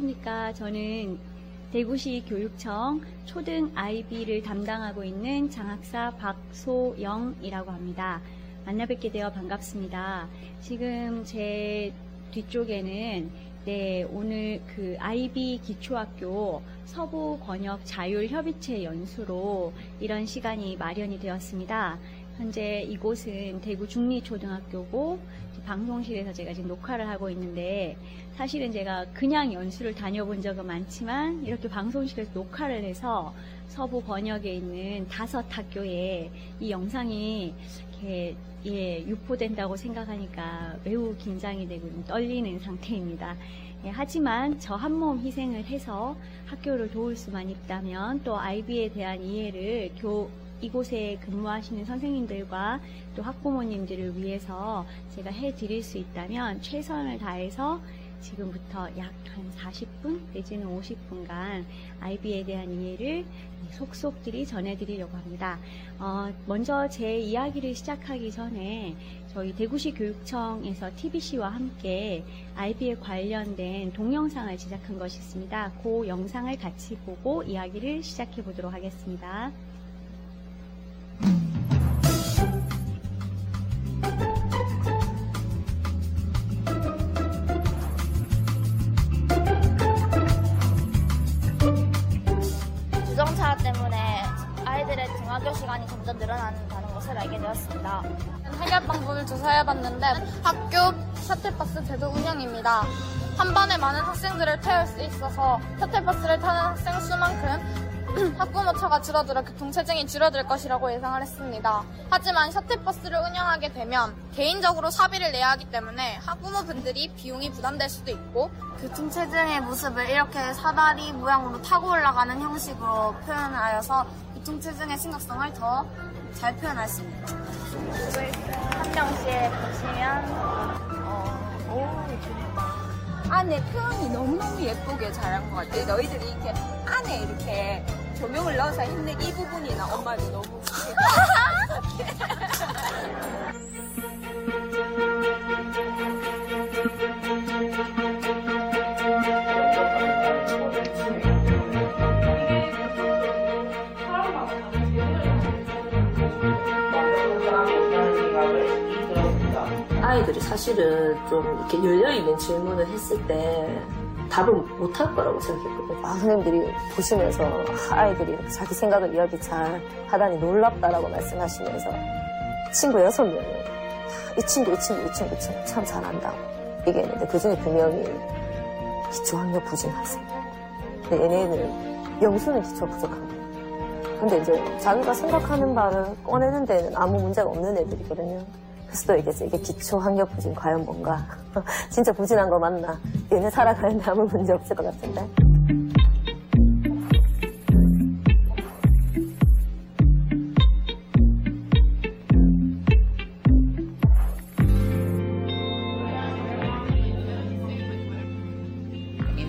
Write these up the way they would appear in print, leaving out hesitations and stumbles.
안녕하십니까. 저는 대구시 교육청 초등 IB를 담당하고 있는 장학사 박소영이라고 합니다. 만나 뵙게 되어 반갑습니다. 지금 제 뒤쪽에는 오늘 그 IB 기초학교 서부 권역 자율협의체 연수로 이런 시간이 마련이 되었습니다. 현재 이곳은 대구 중리초등학교고 방송실에서 제가 지금 녹화를 하고 있는데, 사실은 제가 그냥 연수를 다녀본 적은 많지만 이렇게 방송실에서 녹화를 해서 서부 권역에 있는 5학교에 이 영상이 이렇게 유포된다고 생각하니까 매우 긴장이 되고 떨리는 상태입니다. 하지만 저 한 몸 희생을 해서 학교를 도울 수만 있다면, 또 IB에 대한 이해를 이곳에 근무하시는 선생님들과 또 학부모님들을 위해서 제가 해드릴 수 있다면 최선을 다해서 지금부터 약 한 40분 내지는 50분간 IB에 대한 이해를 속속들이 전해드리려고 합니다. 먼저 제 이야기를 시작하기 전에 저희 대구시 교육청에서 TBC와 함께 IB에 관련된 동영상을 제작한 것이 있습니다. 그 영상을 같이 보고 이야기를 시작해 보도록 하겠습니다. 주정차 때문에 아이들의 등하교 시간이 점점 늘어난다는 것을 알게 되었습니다. 해결 방법을 조사해봤는데 학교 셔틀버스 제도 운영입니다. 한 번에 많은 학생들을 태울 수 있어서 셔틀버스를 타는 학생 수만큼 학부모 차가 줄어들어 교통체증이 줄어들 것이라고 예상을 했습니다. 하지만 셔틀버스를 운영하게 되면 개인적으로 사비를 내야 하기 때문에 학부모분들이 비용이 부담될 수도 있고, 교통체증의 모습을 이렇게 사다리 모양으로 타고 올라가는 형식으로 표현하여서 교통체증의 심각성을 더 잘 표현할 수 있습니다. 한 명씩 보시면 안에 표현이 너무너무 예쁘게 잘한 것 같아요. 너희들이 이렇게 안에 이렇게 조명을 넣어서 했는 이 부분이나 엄마도 너무 아이들이 사실은 좀 이렇게 열려있는 질문을 했을 때 답을 못할 거라고 생각했거든요. 선생님들이 보시면서 아이들이 이렇게 자기 생각을 이야기 잘 하다니 놀랍다라고 말씀하시면서 친구 6명이 이 친구 참 잘한다 얘기했는데, 그중에 2명이 기초학력 부진 학생. 근데 얘네는 영수는 기초 부족한 거예요. 근데 이제 자기가 생각하는 바를 꺼내는 데는 아무 문제가 없는 애들이거든요. 그래서 또 이게 기초 학력 부진 과연 뭔가 진짜 부진한 거 맞나? 얘네 살아가는데 아무 문제 없을 것 같은데.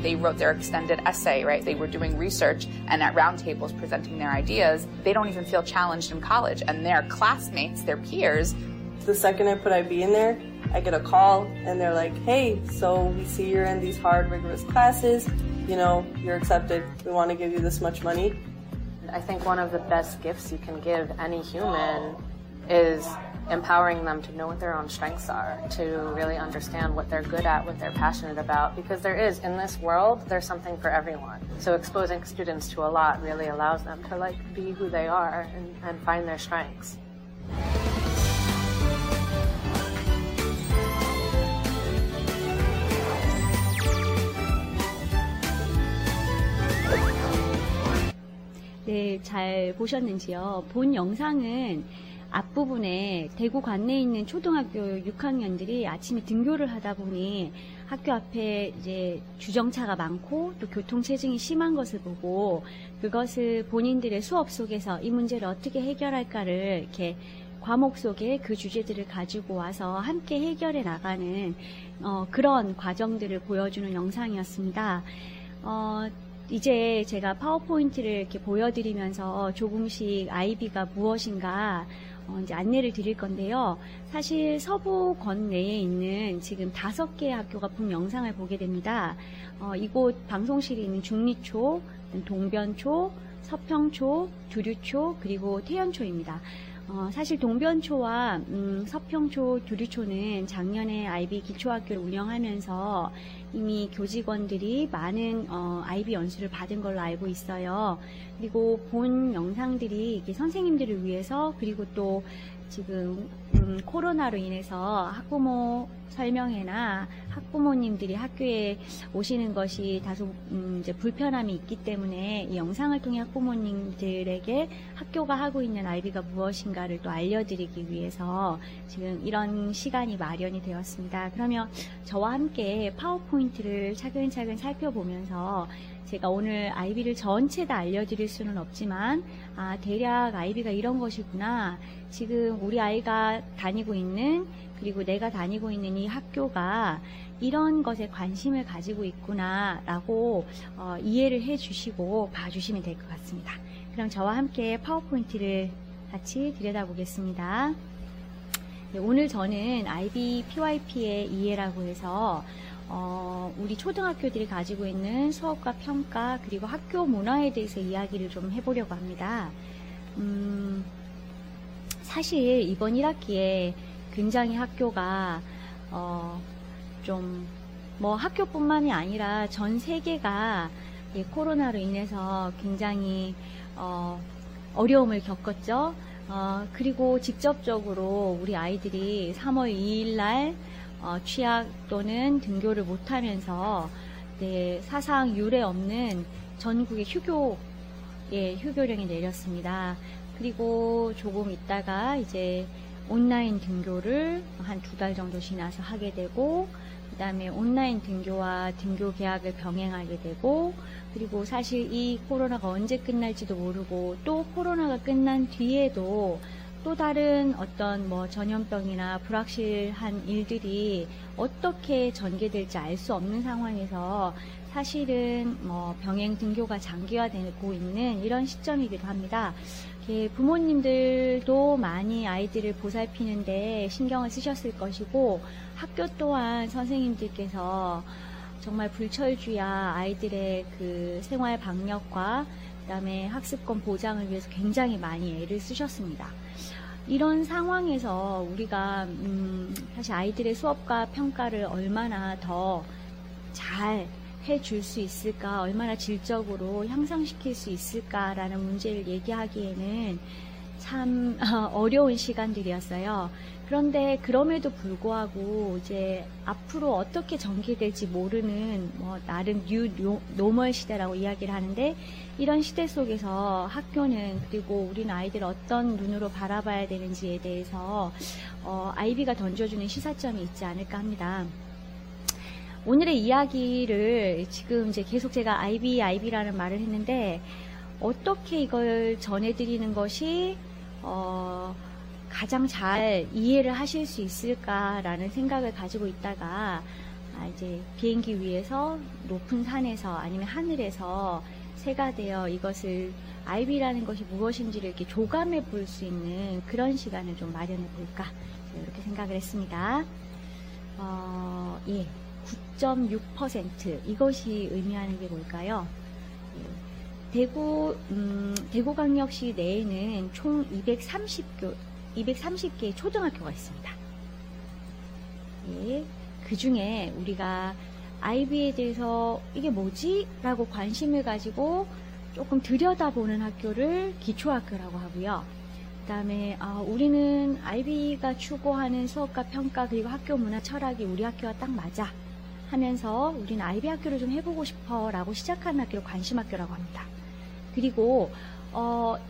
They wrote their extended essay, right? They were doing research and at roundtables presenting their ideas. They don't even feel challenged in college, and their classmates, their peers. The second I put IB in there, I get a call and they're like, hey, so we see you're in these hard, rigorous classes, you know, you're accepted, we want to give you this much money. I think one of the best gifts you can give any human is empowering them to know what their own strengths are, to really understand what they're good at, what they're passionate about, because there is, in this world, there's something for everyone. So exposing students to a lot really allows them to be who they are and find their strengths. 네, 잘 보셨는지요? 본 영상은 앞부분에 대구 관내에 있는 초등학교 6학년들이 아침에 등교를 하다 보니 학교 앞에 이제 주정차가 많고 또 교통체증이 심한 것을 보고, 그것을 본인들의 수업 속에서 이 문제를 어떻게 해결할까를 이렇게 과목 속에 그 주제들을 가지고 와서 함께 해결해 나가는 그런 과정들을 보여주는 영상이었습니다. 이제 제가 파워포인트를 이렇게 보여드리면서 조금씩 아이비가 무엇인가 이제 안내를 드릴 건데요. 사실 서부 권 내에 있는 지금 5개의 학교가 본 영상을 보게 됩니다. 이곳 방송실이 있는 중리초, 동변초, 서평초, 두류초, 그리고 태연초입니다. 사실 동변초와 서평초, 두류초는 작년에 아이비 기초학교를 운영하면서 이미 교직원들이 많은 아이비 연수를 받은 걸로 알고 있어요. 그리고 본 영상들이 이렇게 선생님들을 위해서, 그리고 또 지금 코로나로 인해서 학부모 설명회나 학부모님들이 학교에 오시는 것이 다소 이제 불편함이 있기 때문에 이 영상을 통해 학부모님들에게 학교가 하고 있는 아이비가 무엇인가를 또 알려드리기 위해서 지금 이런 시간이 마련이 되었습니다. 그러면 저와 함께 파워포인트를 차근차근 살펴보면서 제가 오늘 아이비를 전체 다 알려드릴 수는 없지만 대략 아이비가 이런 것이구나, 지금 우리 아이가 다니고 있는, 그리고 내가 다니고 있는 이 학교가 이런 것에 관심을 가지고 있구나 라고 이해를 해 주시고 봐주시면 될 것 같습니다. 그럼 저와 함께 파워포인트를 같이 들여다보겠습니다. 네, 오늘 저는 아이비 PYP의 이해라고 해서 우리 초등학교들이 가지고 있는 수업과 평가, 그리고 학교 문화에 대해서 이야기를 좀 해보려고 합니다. 사실 이번 1학기에 굉장히 학교가 좀 뭐 학교뿐만이 아니라 전 세계가 코로나로 인해서 굉장히 어려움을 겪었죠. 그리고 직접적으로 우리 아이들이 3월 2일 날 취학 또는 등교를 못하면서 사상 유례 없는 전국의 휴교령이 내렸습니다. 그리고 조금 있다가 이제 온라인 등교를 한 2달 정도 지나서 하게 되고, 그 다음에 온라인 등교와 등교 계약을 병행하게 되고, 그리고 사실 이 코로나가 언제 끝날지도 모르고, 또 코로나가 끝난 뒤에도 또 다른 어떤 뭐 전염병이나 불확실한 일들이 어떻게 전개될지 알 수 없는 상황에서 사실은 뭐 병행 등교가 장기화되고 있는 이런 시점이기도 합니다. 부모님들도 많이 아이들을 보살피는데 신경을 쓰셨을 것이고, 학교 또한 선생님들께서 정말 불철주야 아이들의 그 생활 방역과 그다음에 학습권 보장을 위해서 굉장히 많이 애를 쓰셨습니다. 이런 상황에서 우리가 사실 아이들의 수업과 평가를 얼마나 더 잘 해줄 수 있을까, 얼마나 질적으로 향상시킬 수 있을까라는 문제를 얘기하기에는 참 어려운 시간들이었어요. 그런데 그럼에도 불구하고 이제 앞으로 어떻게 전개될지 모르는 뭐 나름 뉴 노멀 시대라고 이야기를 하는데, 이런 시대 속에서 학교는, 그리고 우리는 아이들을 어떤 눈으로 바라봐야 되는지에 대해서 아이비가 던져주는 시사점이 있지 않을까 합니다. 오늘의 이야기를 지금 이제 계속 제가 아이비라는 말을 했는데, 어떻게 이걸 전해드리는 것이 가장 잘 이해를 하실 수 있을까라는 생각을 가지고 있다가 이제 비행기 위에서 높은 산에서 아니면 하늘에서 새가 되어 이것을 아이비라는 것이 무엇인지를 이렇게 조감해 볼 수 있는 그런 시간을 좀 마련해 볼까, 이렇게 생각을 했습니다. 9.6% 이것이 의미하는 게 뭘까요? 대구광역시 내에는 총 230개의 초등학교가 있습니다. 그 중에 우리가 아이비에 대해서 이게 뭐지? 라고 관심을 가지고 조금 들여다보는 학교를 기초학교라고 하고요. 그 다음에 우리는 아이비가 추구하는 수업과 평가, 그리고 학교 문화 철학이 우리 학교와 딱 맞아 하면서 우리는 아이비 학교를 좀 해보고 싶어 라고 시작하는 학교를 관심학교라고 합니다. 그리고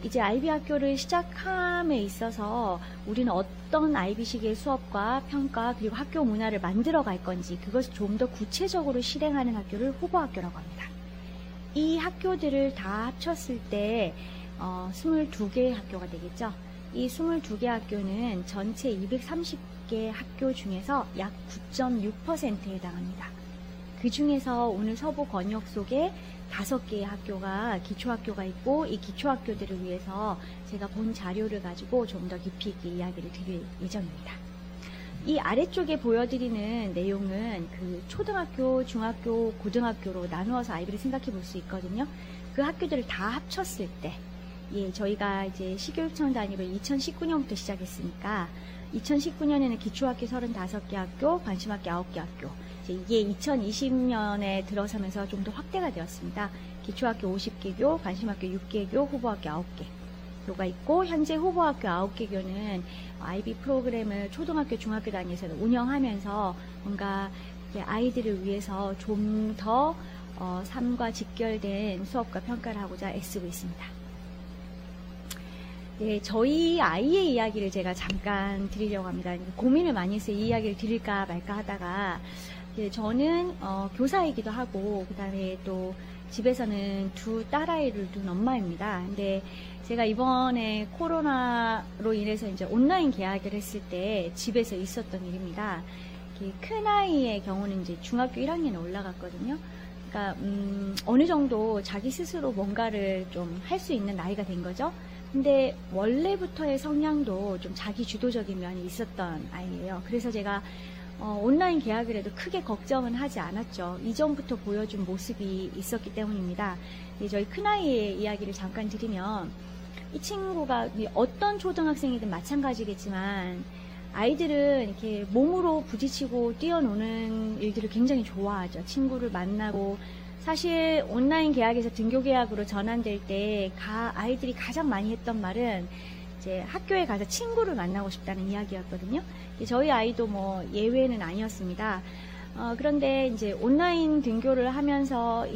이제 아이비 학교를 시작함에 있어서 우리는 어떤 아이비식의 수업과 평가, 그리고 학교 문화를 만들어 갈 건지 그것을 좀 더 구체적으로 실행하는 학교를 후보학교라고 합니다. 이 학교들을 다 합쳤을 때 22개의 학교가 되겠죠. 이 22개 학교는 전체 230개 학교 중에서 약 9.6%에 해당합니다. 그 중에서 오늘 서부 권역 속에 5개의 학교가 기초학교가 있고 이 기초학교들을 위해서 제가 본 자료를 가지고 좀 더 깊이 있게 이야기를 드릴 예정입니다. 이 아래쪽에 보여드리는 내용은 그 초등학교, 중학교, 고등학교로 나누어서 아이들이 생각해 볼 수 있거든요. 그 학교들을 다 합쳤을 때, 저희가 이제 시교육청 단위로 2019년부터 시작했으니까 2019년에는 기초학교 35개 학교, 관심학교 9개 학교. 이게 2020년에 들어서면서 좀 더 확대가 되었습니다. 기초학교 50개 교, 관심학교 6개 교, 후보학교 9개 교가 있고, 현재 후보학교 9개 교는 IB 프로그램을 초등학교, 중학교 단위에서 운영하면서 뭔가 아이들을 위해서 좀 더 삶과 직결된 수업과 평가를 하고자 애쓰고 있습니다. 네, 저희 아이의 이야기를 제가 잠깐 드리려고 합니다. 고민을 많이 해서 이 이야기를 드릴까 말까 하다가, 저는 교사이기도 하고, 그 다음에 또 집에서는 2 딸아이를 둔 엄마입니다. 근데 제가 이번에 코로나로 인해서 이제 온라인 계약을 했을 때 집에서 있었던 일입니다. 큰 아이의 경우는 이제 중학교 1학년에 올라갔거든요. 그러니까 어느 정도 자기 스스로 뭔가를 좀 할 수 있는 나이가 된 거죠. 근데 원래부터의 성향도 좀 자기 주도적인 면이 있었던 아이예요. 그래서 제가 온라인 계약을 해도 크게 걱정은 하지 않았죠. 이전부터 보여준 모습이 있었기 때문입니다. 저희 큰아이의 이야기를 잠깐 드리면, 이 친구가 어떤 초등학생이든 마찬가지겠지만 아이들은 이렇게 몸으로 부딪히고 뛰어노는 일들을 굉장히 좋아하죠. 친구를 만나고, 사실 온라인 계약에서 등교 계약으로 전환될 때 아이들이 가장 많이 했던 말은 이제 학교에 가서 친구를 만나고 싶다는 이야기였거든요. 저희 아이도 뭐 예외는 아니었습니다. 그런데 이제 온라인 등교를 하면서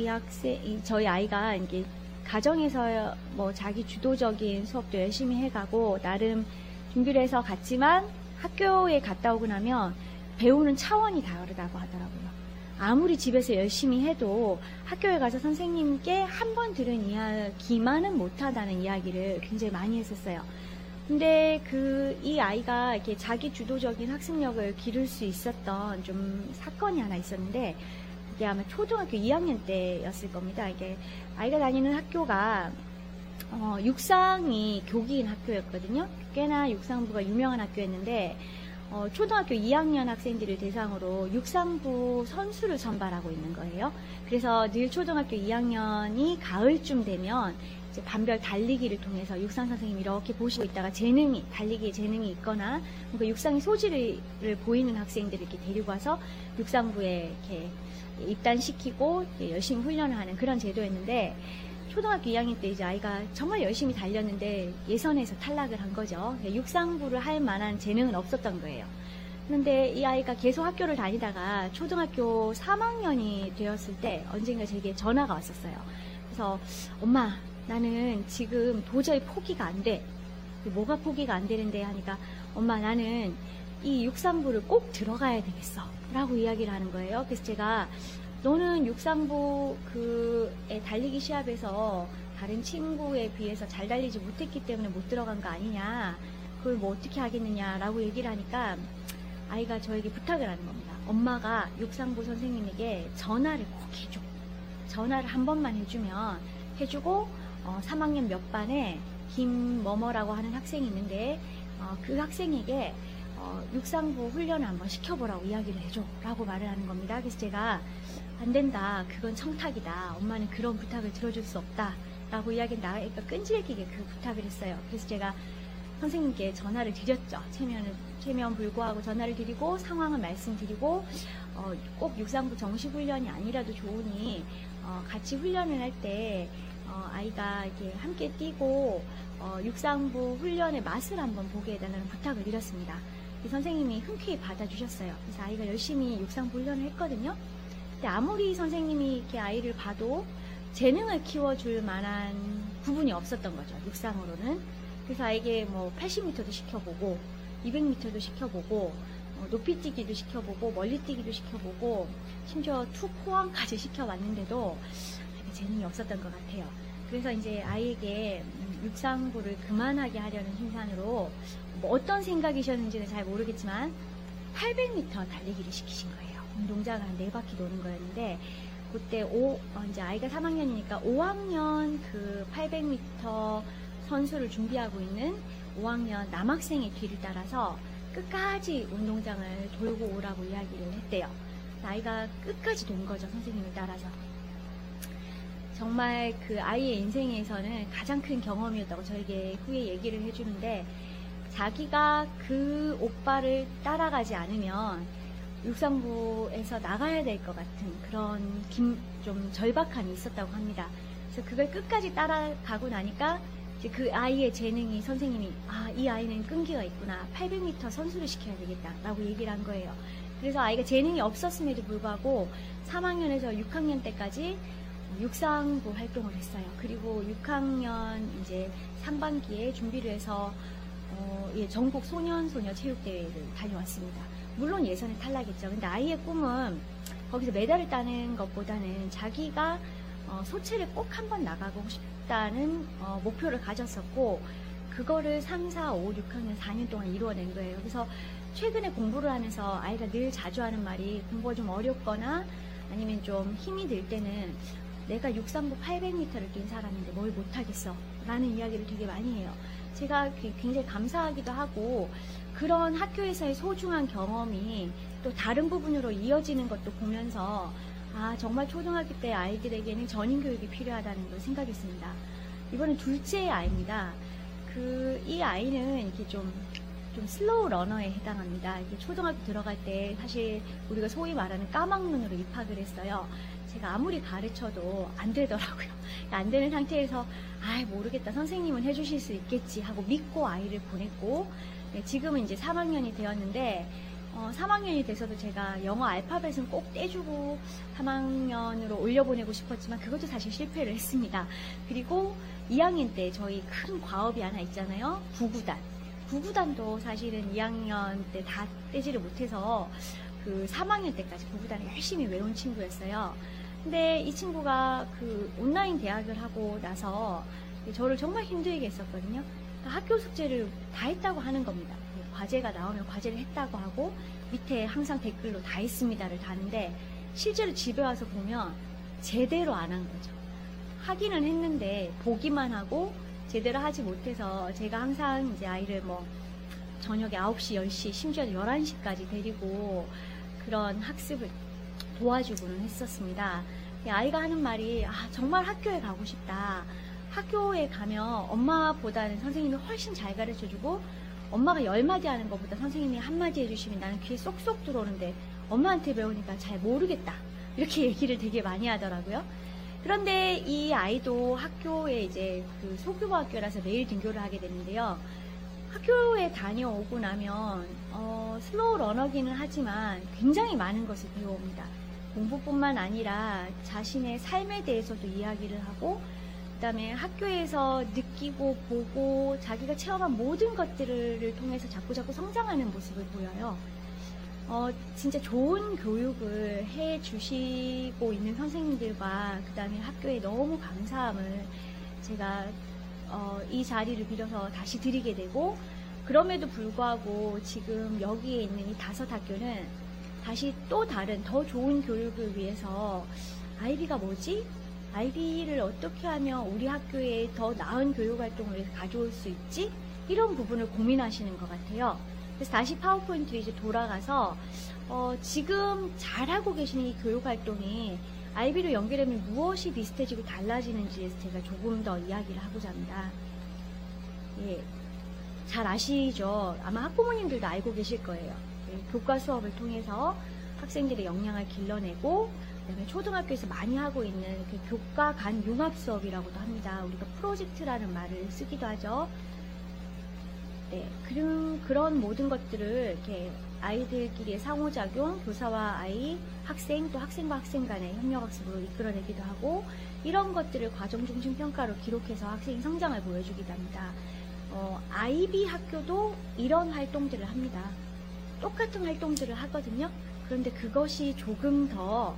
저희 아이가 이게 가정에서 뭐 자기 주도적인 수업도 열심히 해가고 나름 준비를 해서 갔지만 학교에 갔다 오고 나면 배우는 차원이 다르다고 하더라고요. 아무리 집에서 열심히 해도 학교에 가서 선생님께 한 번 들은 이야기만은 못하다는 이야기를 굉장히 많이 했었어요. 근데 이 아이가 이렇게 자기 주도적인 학습력을 기를 수 있었던 좀 사건이 하나 있었는데, 그게 아마 초등학교 2학년 때였을 겁니다. 이게 아이가 다니는 학교가 육상이 교기인 학교였거든요. 꽤나 육상부가 유명한 학교였는데, 초등학교 2학년 학생들을 대상으로 육상부 선수를 선발하고 있는 거예요. 그래서 늘 초등학교 2학년이 가을쯤 되면 이제 반별 달리기를 통해서 육상 선생님이 이렇게 보시고 있다가 달리기에 재능이 있거나 그러니까 육상의 소질을 보이는 학생들을 이렇게 데리고 와서 육상부에 이렇게 입단시키고 열심히 훈련을 하는 그런 제도였는데, 초등학교 2학년 때 이제 아이가 정말 열심히 달렸는데 예선에서 탈락을 한 거죠. 육상부를 할 만한 재능은 없었던 거예요. 그런데 이 아이가 계속 학교를 다니다가 초등학교 3학년이 되었을 때 언젠가 제게 전화가 왔었어요. 그래서 엄마, 나는 지금 도저히 포기가 안 돼. 뭐가 포기가 안 되는데 하니까, 엄마, 나는 이 육상부를 꼭 들어가야 되겠어 라고 이야기를 하는 거예요. 그래서 제가, 너는 육상부 달리기 시합에서 다른 친구에 비해서 잘 달리지 못했기 때문에 못 들어간 거 아니냐, 그걸 뭐 어떻게 하겠느냐 라고 얘기를 하니까 아이가 저에게 부탁을 하는 겁니다. 엄마가 육상부 선생님에게 전화를 꼭 해줘. 전화를 한 번만 해주고 3학년 몇 반에 김뭐뭐라고 하는 학생이 있는데 그 학생에게 육상부 훈련을 한번 시켜보라고 이야기를 해줘 라고 말을 하는 겁니다. 그래서 제가 안 된다, 그건 청탁이다, 엄마는 그런 부탁을 들어줄 수 없다 라고 이야기했는데 아이가 끈질기게 그 부탁을 했어요. 그래서 제가 선생님께 전화를 드렸죠. 체면 불구하고 전화를 드리고 상황을 말씀드리고 꼭 육상부 정식 훈련이 아니라도 좋으니 같이 훈련을 할 때 아이가 이렇게 함께 뛰고 육상부 훈련의 맛을 한번 보게 해달라는 부탁을 드렸습니다. 이 선생님이 흔쾌히 받아주셨어요. 그래서 아이가 열심히 육상부 훈련을 했거든요. 근데 아무리 선생님이 이렇게 아이를 봐도 재능을 키워줄 만한 부분이 없었던 거죠, 육상으로는. 그래서 아이에게 뭐 80m도 시켜보고 200m도 시켜보고 높이뛰기도 시켜보고 멀리뛰기도 시켜보고 심지어 투포항까지 시켜봤는데도 재능이 없었던 것 같아요. 그래서 이제 아이에게 육상부를 그만하게 하려는 심산으로 뭐 어떤 생각이셨는지는 잘 모르겠지만 800m 달리기를 시키신 거예요. 운동장을 한 4바퀴 도는 거였는데 그때 이제 아이가 3학년이니까 5학년 그 800m 선수를 준비하고 있는 5학년 남학생의 뒤를 따라서 끝까지 운동장을 돌고 오라고 이야기를 했대요. 아이가 끝까지 돈 거죠, 선생님을 따라서. 정말 그 아이의 인생에서는 가장 큰 경험이었다고 저에게 후에 얘기를 해주는데, 자기가 그 오빠를 따라가지 않으면 육상부에서 나가야 될 것 같은 그런 좀 절박함이 있었다고 합니다. 그래서 그걸 끝까지 따라가고 나니까 이제 그 아이의 재능이 선생님이 이 아이는 끈기가 있구나, 800m 선수를 시켜야 되겠다 라고 얘기를 한 거예요. 그래서 아이가 재능이 없었음에도 불구하고 3학년에서 6학년 때까지 육상부 활동을 했어요. 그리고 6학년 이제 상반기에 준비를 해서 전국 소년소녀 체육대회를 다녀왔습니다. 물론 예선에 탈락했죠. 근데 아이의 꿈은 거기서 메달을 따는 것보다는 자기가 소체를 꼭 한번 나가고 싶다는 목표를 가졌었고, 그거를 3, 4, 5, 6학년 4년 동안 이루어낸 거예요. 그래서 최근에 공부를 하면서 아이가 늘 자주 하는 말이, 공부가 좀 어렵거나 아니면 좀 힘이 들 때는 내가 육상부 800m를 뛴 사람인데 뭘 못하겠어 라는 이야기를 되게 많이 해요. 제가 굉장히 감사하기도 하고, 그런 학교에서의 소중한 경험이 또 다른 부분으로 이어지는 것도 보면서 정말 초등학교 때 아이들에게는 전인교육이 필요하다는 걸 생각했습니다. 이번엔 둘째 아이입니다. 이 아이는 이렇게 좀 슬로우 러너에 해당합니다. 이게 초등학교 들어갈 때 사실 우리가 소위 말하는 까막눈으로 입학을 했어요. 제가 아무리 가르쳐도 안 되더라고요. 안 되는 상태에서 모르겠다, 선생님은 해주실 수 있겠지 하고 믿고 아이를 보냈고, 지금은 이제 3학년이 되었는데 3학년이 돼서도 제가 영어 알파벳은 꼭 떼주고 3학년으로 올려보내고 싶었지만 그것도 사실 실패를 했습니다. 그리고 2학년 때 저희 큰 과업이 하나 있잖아요. 구구단도 사실은 2학년 때 다 떼지를 못해서 그 3학년 때까지 구구단을 열심히 외운 친구였어요. 근데 이 친구가 그 온라인 대학을 하고 나서 저를 정말 힘들게 했었거든요. 학교 숙제를 다 했다고 하는 겁니다. 과제가 나오면 과제를 했다고 하고 밑에 항상 댓글로 다 했습니다를 다는데, 실제로 집에 와서 보면 제대로 안 한 거죠. 하기는 했는데 보기만 하고 제대로 하지 못해서 제가 항상 이제 아이를 저녁에 9시, 10시, 심지어 11시까지 데리고 그런 학습을 도와주고는 했었습니다. 아이가 하는 말이 정말 학교에 가고 싶다. 학교에 가면 엄마보다는 선생님이 훨씬 잘 가르쳐주고, 엄마가 10마디 하는 것보다 선생님이 한마디 해주시면 나는 귀에 쏙쏙 들어오는데 엄마한테 배우니까 잘 모르겠다. 이렇게 얘기를 되게 많이 하더라고요. 그런데 이 아이도 학교에 이제 그 소규모 학교라서 매일 등교를 하게 되는데요. 학교에 다녀오고 나면 슬로우 러너기는 하지만 굉장히 많은 것을 배워옵니다. 공부뿐만 아니라 자신의 삶에 대해서도 이야기를 하고, 그 다음에 학교에서 느끼고 보고 자기가 체험한 모든 것들을 통해서 자꾸자꾸 성장하는 모습을 보여요. 진짜 좋은 교육을 해 주시고 있는 선생님들과 그 다음에 학교에 너무 감사함을 제가 이 자리를 빌어서 다시 드리게 되고, 그럼에도 불구하고 지금 여기에 있는 이 5학교는 다시 또 다른 더 좋은 교육을 위해서 아이비가 뭐지? 아이비를 어떻게 하면 우리 학교에 더 나은 교육 활동을 위해서 가져올 수 있지? 이런 부분을 고민하시는 것 같아요. 그래서 다시 파워포인트로 이제 돌아가서 지금 잘하고 계시는 이 교육 활동이 아이비로 연결하면 무엇이 비슷해지고 달라지는지에 제가 조금 더 이야기를 하고자 합니다. 예, 잘 아시죠? 아마 학부모님들도 알고 계실 거예요. 예, 교과 수업을 통해서 학생들의 역량을 길러내고, 그다음에 초등학교에서 많이 하고 있는 그 교과 간 융합 수업이라고도 합니다. 우리가 프로젝트라는 말을 쓰기도 하죠. 네, 그런 모든 것들을 이렇게 아이들끼리의 상호작용, 교사와 아이, 학생, 또 학생과 학생 간의 협력학습으로 이끌어내기도 하고, 이런 것들을 과정중심 평가로 기록해서 학생의 성장을 보여주기도 합니다. 아이비 학교도 이런 활동들을 합니다. 똑같은 활동들을 하거든요. 그런데 그것이 조금 더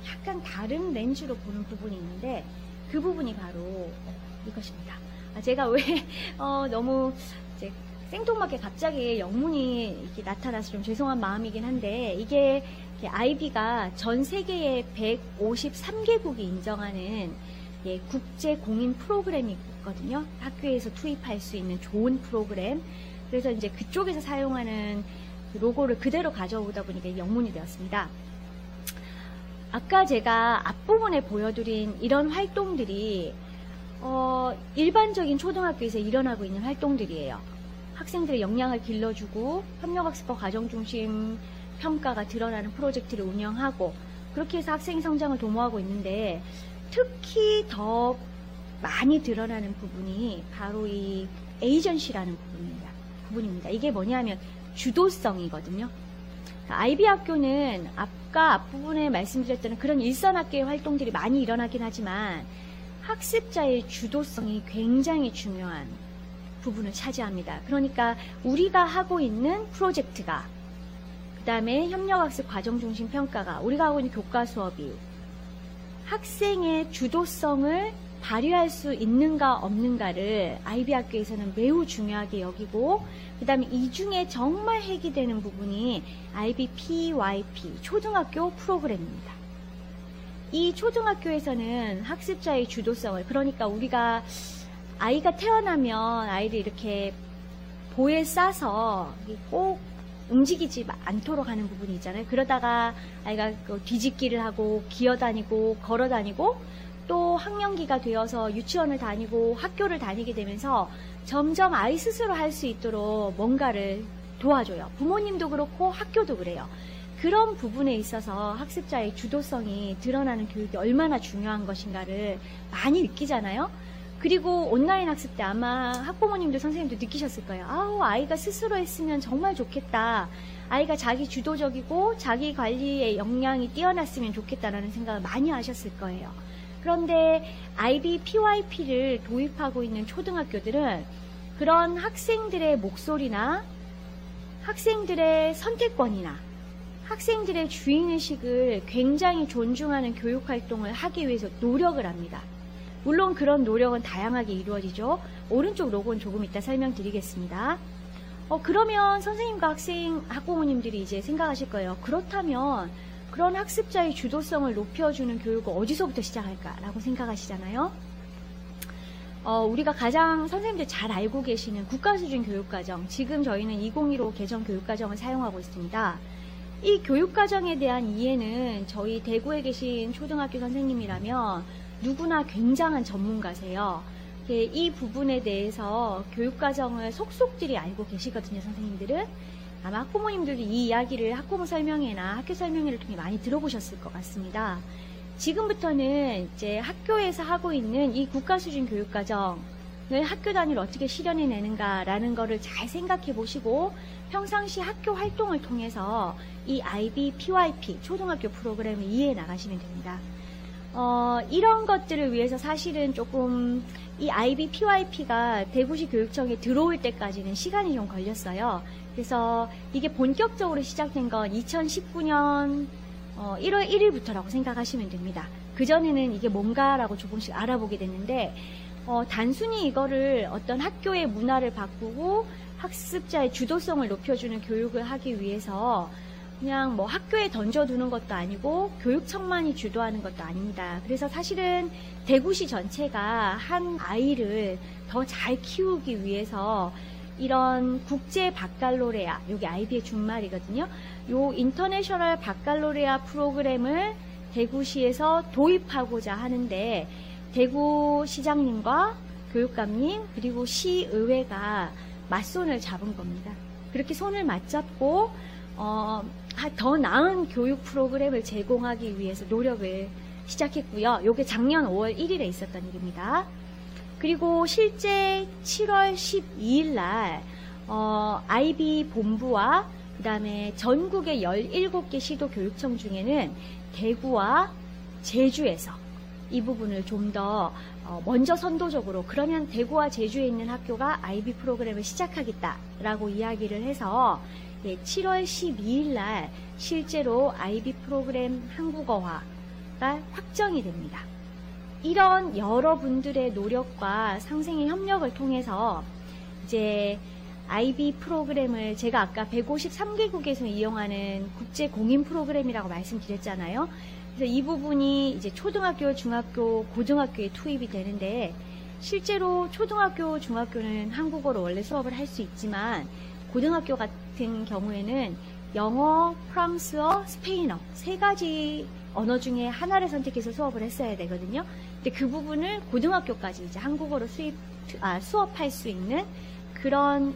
약간 다른 렌즈로 보는 부분이 있는데, 그 부분이 바로 이것입니다. 제가 왜 너무 이제 생뚱맞게 갑자기 영문이 이렇게 나타나서 좀 죄송한 마음이긴 한데, 이게 IB가 전 세계의 153개국이 인정하는 국제 공인 프로그램이거든요. 학교에서 투입할 수 있는 좋은 프로그램. 그래서 이제 그쪽에서 사용하는 로고를 그대로 가져오다 보니까 영문이 되었습니다. 아까 제가 앞부분에 보여드린 이런 활동들이 일반적인 초등학교에서 일어나고 있는 활동들이에요. 학생들의 역량을 길러주고 협력학습과 과정중심 평가가 드러나는 프로젝트를 운영하고, 그렇게 해서 학생 성장을 도모하고 있는데, 특히 더 많이 드러나는 부분이 바로 이 에이전시라는 부분입니다. 이게 뭐냐면 주도성이거든요. IB 학교는 아까 앞부분에 말씀드렸던 그런 일선학교의 활동들이 많이 일어나긴 하지만 학습자의 주도성이 굉장히 중요한 부분을 차지합니다. 그러니까 우리가 하고 있는 프로젝트가, 그 다음에 협력학습 과정중심 평가가, 우리가 하고 있는 교과 수업이 학생의 주도성을 발휘할 수 있는가 없는가를 IB 학교에서는 매우 중요하게 여기고, 그 다음에 이 중에 정말 핵이 되는 부분이 IB PYP, 초등학교 프로그램입니다. 이 초등학교에서는 학습자의 주도성을, 그러니까 우리가 아이가 태어나면 아이를 이렇게 보에 싸서 꼭 움직이지 않도록 하는 부분이 있잖아요. 그러다가 아이가 뒤집기를 하고 기어다니고 걸어다니고 또 학년기가 되어서 유치원을 다니고 학교를 다니게 되면서 점점 아이 스스로 할 수 있도록 뭔가를 도와줘요. 부모님도 그렇고 학교도 그래요. 그런 부분에 있어서 학습자의 주도성이 드러나는 교육이 얼마나 중요한 것인가를 많이 느끼잖아요. 그리고 온라인 학습 때 아마 학부모님도 선생님도 느끼셨을 거예요. 아우, 아이가 스스로 했으면 정말 좋겠다. 아이가 자기 주도적이고 자기 관리의 역량이 뛰어났으면 좋겠다라는 생각을 많이 하셨을 거예요. 그런데 IB PYP를 도입하고 있는 초등학교들은 그런 학생들의 목소리나 학생들의 선택권이나 학생들의 주인의식을 굉장히 존중하는 교육활동을 하기 위해서 노력을 합니다. 물론 그런 노력은 다양하게 이루어지죠. 오른쪽 로고는 조금 이따 설명드리겠습니다. 그러면 선생님과 학부모님들이 이제 생각하실 거예요. 그렇다면 그런 학습자의 주도성을 높여주는 교육을 어디서부터 시작할까라고 생각하시잖아요. 우리가 가장 선생님들 잘 알고 계시는 국가수준 교육과정, 지금 저희는 2015 개정 교육과정을 사용하고 있습니다. 이 교육과정에 대한 이해는 저희 대구에 계신 초등학교 선생님이라면 누구나 굉장한 전문가세요. 이 부분에 대해서 교육과정을 속속들이 알고 계시거든요, 선생님들은. 아마 학부모님들도 이 이야기를 학부모 설명회나 학교 설명회를 통해 많이 들어보셨을 것 같습니다. 지금부터는 이제 학교에서 하고 있는 이 국가수준 교육과정을 학교 단위로 어떻게 실현해내는가라는 거를 잘 생각해 보시고 평상시 학교 활동을 통해서 이 IB PYP 초등학교 프로그램을 이해해 나가시면 됩니다. 이런 것들을 위해서 사실은 조금 이 IB PYP가 대구시 교육청에 들어올 때까지는 시간이 좀 걸렸어요. 그래서 이게 본격적으로 시작된 건 2019년 1월 1일부터라고 생각하시면 됩니다. 그전에는 이게 뭔가라고 조금씩 알아보게 됐는데 단순히 이거를 어떤 학교의 문화를 바꾸고 학습자의 주도성을 높여주는 교육을 하기 위해서 그냥 뭐 학교에 던져두는 것도 아니고 교육청만이 주도하는 것도 아닙니다. 그래서 사실은 대구시 전체가 한 아이를 더 잘 키우기 위해서 이런 국제 바칼로레아, 여기 IB의 준말이거든요. 요 인터내셔널 바칼로레아 프로그램을 대구시에서 도입하고자 하는데 대구시장님과 교육감님 그리고 시의회가 맞손을 잡은 겁니다. 그렇게 손을 맞잡고 더 나은 교육 프로그램을 제공하기 위해서 노력을 시작했고요. 요게 작년 5월 1일에 있었던 일입니다. 그리고 실제 7월 12일 날 IB 본부와 그 다음에 전국의 17개 시도 교육청 중에는 대구와 제주에서 이 부분을 좀 더 먼저 선도적으로 그러면 대구와 제주에 있는 학교가 IB 프로그램을 시작하겠다라고 이야기를 해서 7월 12일 날 실제로 IB 프로그램 한국어화가 확정이 됩니다. 이런 여러분들의 노력과 상생의 협력을 통해서 이제 IB 프로그램을 제가 아까 153개국에서 이용하는 국제 공인 프로그램이라고 말씀드렸잖아요. 그래서 이 부분이 이제 초등학교, 중학교, 고등학교에 투입이 되는데 실제로 초등학교, 중학교는 한국어로 원래 수업을 할 수 있지만 고등학교 같은 경우에는 영어, 프랑스어, 스페인어 3가지 언어 중에 하나를 선택해서 수업을 했어야 되거든요. 근데 그 부분을 고등학교까지 이제 한국어로 수업할 수 있는 그런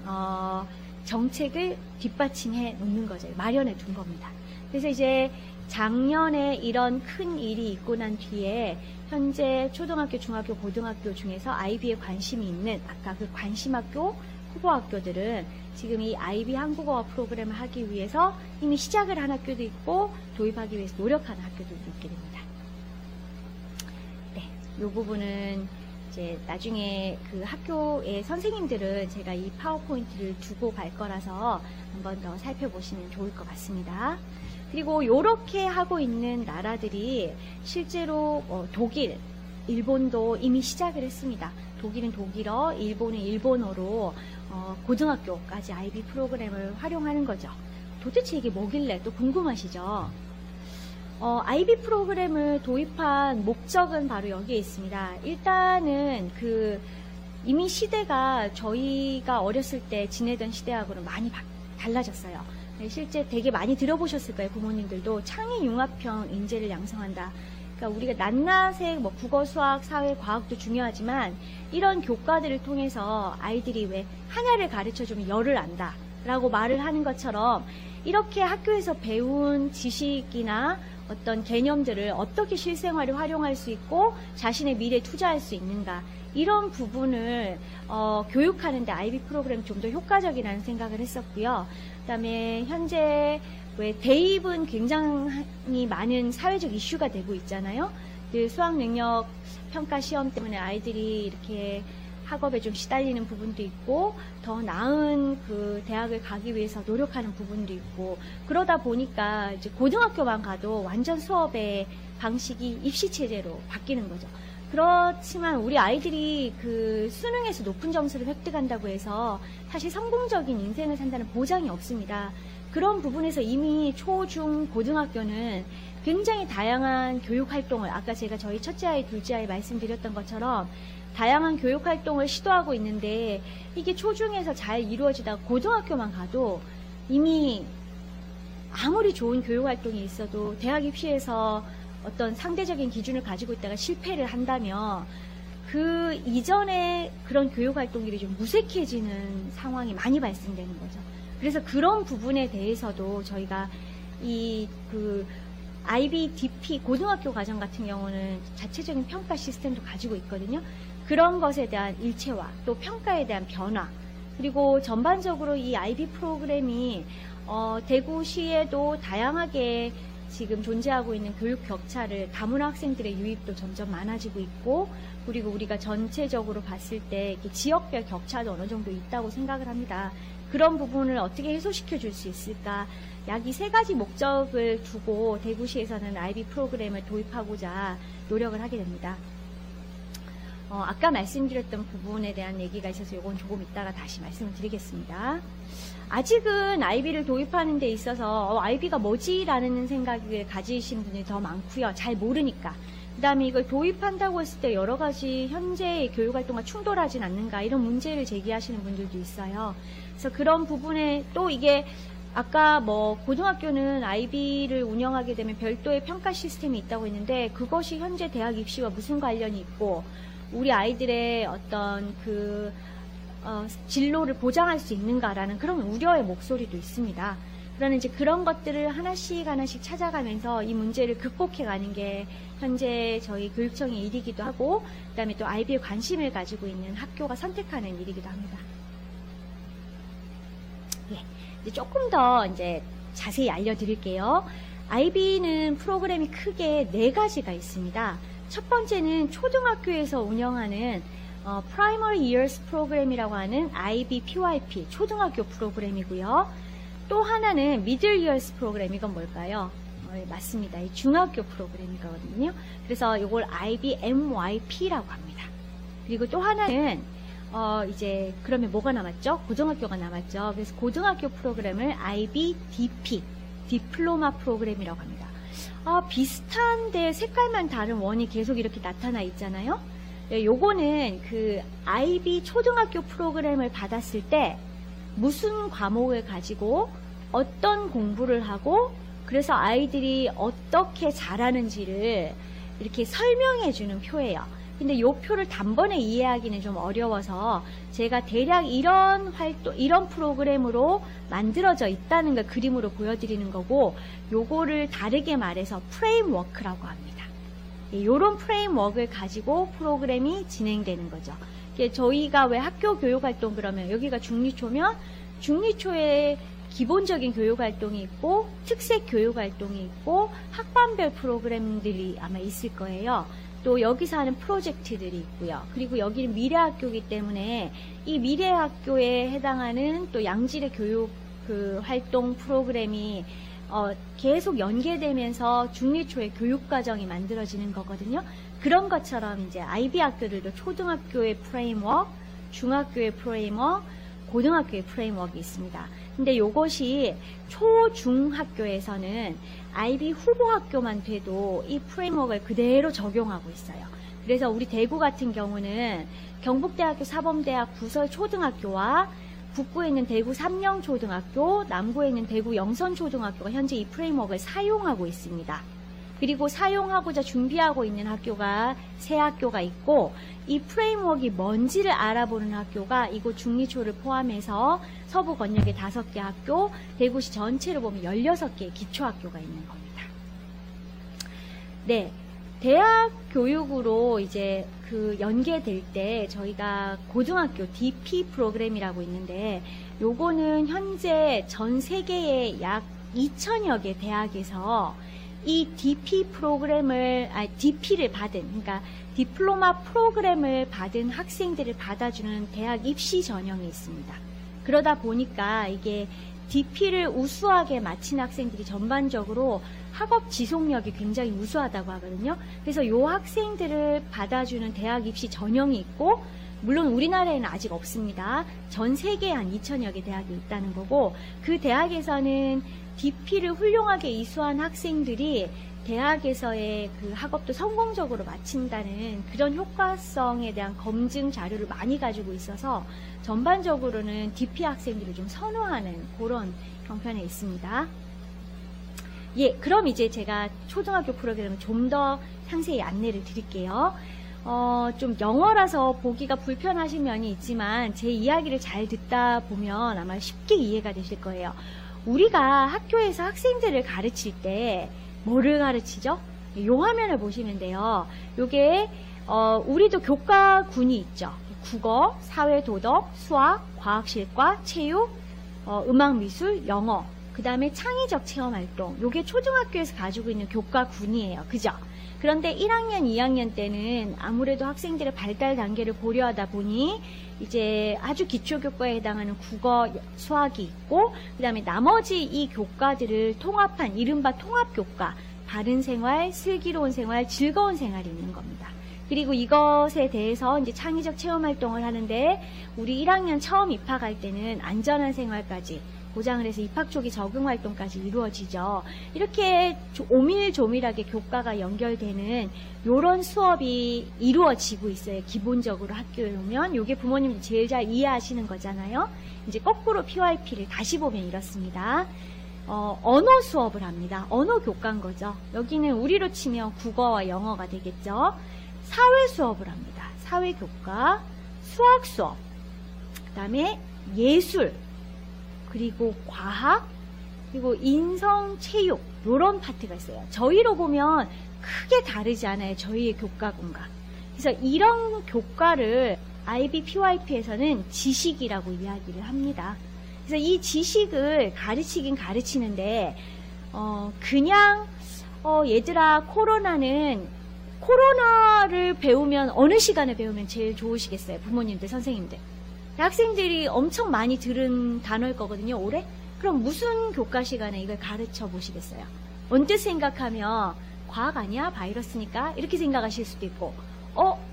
정책을 뒷받침해 놓는 거죠. 마련해 둔 겁니다. 그래서 이제 작년에 이런 큰 일이 있고 난 뒤에 현재 초등학교, 중학교, 고등학교 중에서 IB에 관심이 있는 아까 그 관심학교, 후보학교들은 지금 이 IB 한국어 프로그램을 하기 위해서 이미 시작을 한 학교도 있고 도입하기 위해서 노력하는 학교들도 있게 됩니다. 네, 이 부분은 이제 나중에 그 학교의 선생님들은 제가 이 파워포인트를 두고 갈 거라서 한번 더 살펴보시면 좋을 것 같습니다. 그리고 이렇게 하고 있는 나라들이 실제로 독일, 일본도 이미 시작을 했습니다. 독일은 독일어, 일본은 일본어로 고등학교까지 IB 프로그램을 활용하는 거죠. 도대체 이게 뭐길래 또 궁금하시죠? IB 프로그램을 도입한 목적은 바로 여기에 있습니다. 일단은 이미 시대가 저희가 어렸을 때 지내던 시대하고는 많이 달라졌어요. 실제 되게 많이 들어보셨을 거예요. 부모님들도 창의융합형 인재를 양성한다. 그러니까 우리가 낱낱의 국어, 수학, 사회, 과학도 중요하지만 이런 교과들을 통해서 아이들이 왜 하나를 가르쳐주면 열을 안다 라고 말을 하는 것처럼 이렇게 학교에서 배운 지식이나 어떤 개념들을 어떻게 실생활에 활용할 수 있고 자신의 미래에 투자할 수 있는가 이런 부분을 교육하는데 IB 프로그램이 좀 더 효과적이라는 생각을 했었고요. 그다음에 현재 왜 대입은 굉장히 많은 사회적 이슈가 되고 있잖아요. 수학 능력 평가 시험 때문에 아이들이 이렇게 학업에 좀 시달리는 부분도 있고 더 나은 그 대학을 가기 위해서 노력하는 부분도 있고 그러다 보니까 이제 고등학교만 가도 완전 수업의 방식이 입시 체제로 바뀌는 거죠. 그렇지만 우리 아이들이 그 수능에서 높은 점수를 획득한다고 해서 사실 성공적인 인생을 산다는 보장이 없습니다. 그런 부분에서 이미 초, 중, 고등학교는 굉장히 다양한 교육 활동을 아까 제가 저희 첫째 아이, 둘째 아이 말씀드렸던 것처럼 다양한 교육 활동을 시도하고 있는데 이게 초중에서 잘 이루어지다가 고등학교만 가도 이미 아무리 좋은 교육 활동이 있어도 대학 입시에서 어떤 상대적인 기준을 가지고 있다가 실패를 한다면 그 이전에 그런 교육 활동들이 좀 무색해지는 상황이 많이 발생되는 거죠. 그래서 그런 부분에 대해서도 저희가 IBDP 고등학교 과정 같은 경우는 자체적인 평가 시스템도 가지고 있거든요. 그런 것에 대한 일체화, 또 평가에 대한 변화, 그리고 전반적으로 이 IB 프로그램이 대구시에도 다양하게 지금 존재하고 있는 교육 격차를 다문화 학생들의 유입도 점점 많아지고 있고 그리고 우리가 전체적으로 봤을 때 이렇게 지역별 격차도 어느 정도 있다고 생각을 합니다. 그런 부분을 어떻게 해소시켜 줄 수 있을까? 약 이 3가지 목적을 두고 대구시에서는 IB 프로그램을 도입하고자 노력을 하게 됩니다. 아까 말씀드렸던 부분에 대한 얘기가 있어서 이건 조금 이따가 다시 말씀을 드리겠습니다. 아직은 IB를 도입하는 데 있어서 IB가 뭐지? 라는 생각을 가지신 분이 더 많고요. 잘 모르니까. 그 다음에 이걸 도입한다고 했을 때 여러 가지 현재의 교육활동과 충돌하진 않는가 이런 문제를 제기하시는 분들도 있어요. 그래서 그런 부분에 또 이게 아까 고등학교는 IB를 운영하게 되면 별도의 평가 시스템이 있다고 했는데 그것이 현재 대학 입시와 무슨 관련이 있고 우리 아이들의 어떤 진로를 보장할 수 있는가라는 그런 우려의 목소리도 있습니다. 그러나 이제 그런 것들을 하나씩 찾아가면서 이 문제를 극복해가는 게 현재 저희 교육청의 일이기도 하고, 그다음에 또 IB에 관심을 가지고 있는 학교가 선택하는 일이기도 합니다. 예, 이제 조금 더 이제 자세히 알려드릴게요. IB는 프로그램이 크게 4가지가 있습니다. 첫 번째는 초등학교에서 운영하는 Primary Years 프로그램이라고 하는 IB PYP 초등학교 프로그램이고요. 또 하나는 Middle Years 프로그램, 이건 뭘까요? 맞습니다. 이 중학교 프로그램이거든요. 그래서 이걸 IB MYP라고 합니다. 그리고 또 하나는 이제 그러면 뭐가 남았죠? 고등학교가 남았죠. 그래서 고등학교 프로그램을 IB-DP, 디플로마 프로그램이라고 합니다. 비슷한데 색깔만 다른 원이 계속 이렇게 나타나 있잖아요. 요거는 그 IB 초등학교 프로그램을 받았을 때 무슨 과목을 가지고 어떤 공부를 하고 그래서 아이들이 어떻게 잘하는지를 이렇게 설명해 주는 표예요. 근데 이 표를 단번에 이해하기는 좀 어려워서 제가 대략 이런 프로그램으로 만들어져 있다는 걸 그림으로 보여드리는 거고, 요거를 다르게 말해서 프레임워크라고 합니다. 요런 프레임워크를 가지고 프로그램이 진행되는 거죠. 저희가 왜 학교 교육활동 그러면 여기가 중리초면 중리초에 기본적인 교육활동이 있고 특색 교육활동이 있고 학반별 프로그램들이 아마 있을 거예요. 또 여기서 하는 프로젝트들이 있고요. 그리고 여기는 미래학교이기 때문에 이 미래학교에 해당하는 또 양질의 교육 그 활동 프로그램이 계속 연계되면서 중리초의 교육과정이 만들어지는 거거든요. 그런 것처럼 이제 IB 학교들도 초등학교의 프레임워크, 중학교의 프레임워크, 고등학교의 프레임워크가 있습니다. 근데 요것이 초중학교에서는 IB 후보학교만 돼도 이 프레임워크를 그대로 적용하고 있어요. 그래서 우리 대구 같은 경우는 경북대학교 사범대학 부설 초등학교와 북부에 있는 대구 삼령초등학교, 남구에 있는 대구 영선초등학교가 현재 이 프레임워크를 사용하고 있습니다. 그리고 사용하고자 준비하고 있는 학교가 세 학교가 있고, 이 프레임워크가 뭔지를 알아보는 학교가 이곳 중리초를 포함해서 서부 권역의 5개 학교, 대구시 전체를 보면 16개의 기초학교가 있는 겁니다. 네. 대학 교육으로 이제 그 연계될 때 저희가 고등학교 DP 프로그램이라고 있는데, 요거는 현재 전 세계의 약 2,000여 개 대학에서 이 DP 프로그램을, DP를 받은, 그러니까 디플로마 프로그램을 받은 학생들을 받아주는 대학 입시 전형이 있습니다. 그러다 보니까 이게 DP를 우수하게 마친 학생들이 전반적으로 학업 지속력이 굉장히 우수하다고 하거든요. 그래서 이 학생들을 받아주는 대학 입시 전형이 있고, 물론 우리나라에는 아직 없습니다. 전 세계에 한 2,000여 개 대학이 있다는 거고, 그 대학에서는 DP를 훌륭하게 이수한 학생들이 대학에서의 그 학업도 성공적으로 마친다는 그런 효과성에 대한 검증 자료를 많이 가지고 있어서 전반적으로는 DP 학생들을 좀 선호하는 그런 형편에 있습니다. 예, 그럼 이제 제가 초등학교 프로그램을 좀 더 상세히 안내를 드릴게요. 좀 영어라서 보기가 불편하신 면이 있지만 제 이야기를 잘 듣다 보면 아마 쉽게 이해가 되실 거예요. 우리가 학교에서 학생들을 가르칠 때 뭐를 가르치죠? 이 화면을 보시면 돼요. 요게 우리도 교과군이 있죠. 국어, 사회도덕, 수학, 과학실과, 체육, 음악미술, 영어, 그 다음에 창의적 체험활동. 요게 초등학교에서 가지고 있는 교과군이에요. 그죠? 그런데 1학년, 2학년 때는 아무래도 학생들의 발달 단계를 고려하다 보니 이제 아주 기초 교과에 해당하는 국어, 수학이 있고, 그 다음에 나머지 이 교과들을 통합한 이른바 통합교과, 바른 생활, 슬기로운 생활, 즐거운 생활이 있는 겁니다. 그리고 이것에 대해서 이제 창의적 체험 활동을 하는데, 우리 1학년 처음 입학할 때는 안전한 생활까지 보장을 해서 입학 초기 적응 활동까지 이루어지죠. 이렇게 오밀조밀하게 교과가 연결되는 요런 수업이 이루어지고 있어요. 기본적으로 학교에 오면. 요게 부모님도 제일 잘 이해하시는 거잖아요. 이제 거꾸로 PYP를 다시 보면 이렇습니다. 언어 수업을 합니다. 언어 교과인 거죠. 여기는 우리로 치면 국어와 영어가 되겠죠. 사회 수업을 합니다. 사회 교과, 수학 수업, 그 다음에 예술, 그리고 과학, 그리고 인성, 체육, 요런 파트가 있어요. 저희로 보면 크게 다르지 않아요. 저희의 교과군과. 그래서 이런 교과를 IB PYP에서는 지식이라고 이야기를 합니다. 그래서 이 지식을 가르치긴 가르치는데, 그냥, 얘들아, 코로나를 배우면 어느 시간에 배우면 제일 좋으시겠어요? 부모님들, 선생님들. 학생들이 엄청 많이 들은 단어일 거거든요, 올해? 그럼 무슨 교과 시간에 이걸 가르쳐 보시겠어요? 언뜻 생각하면 과학 아니야? 바이러스니까? 이렇게 생각하실 수도 있고,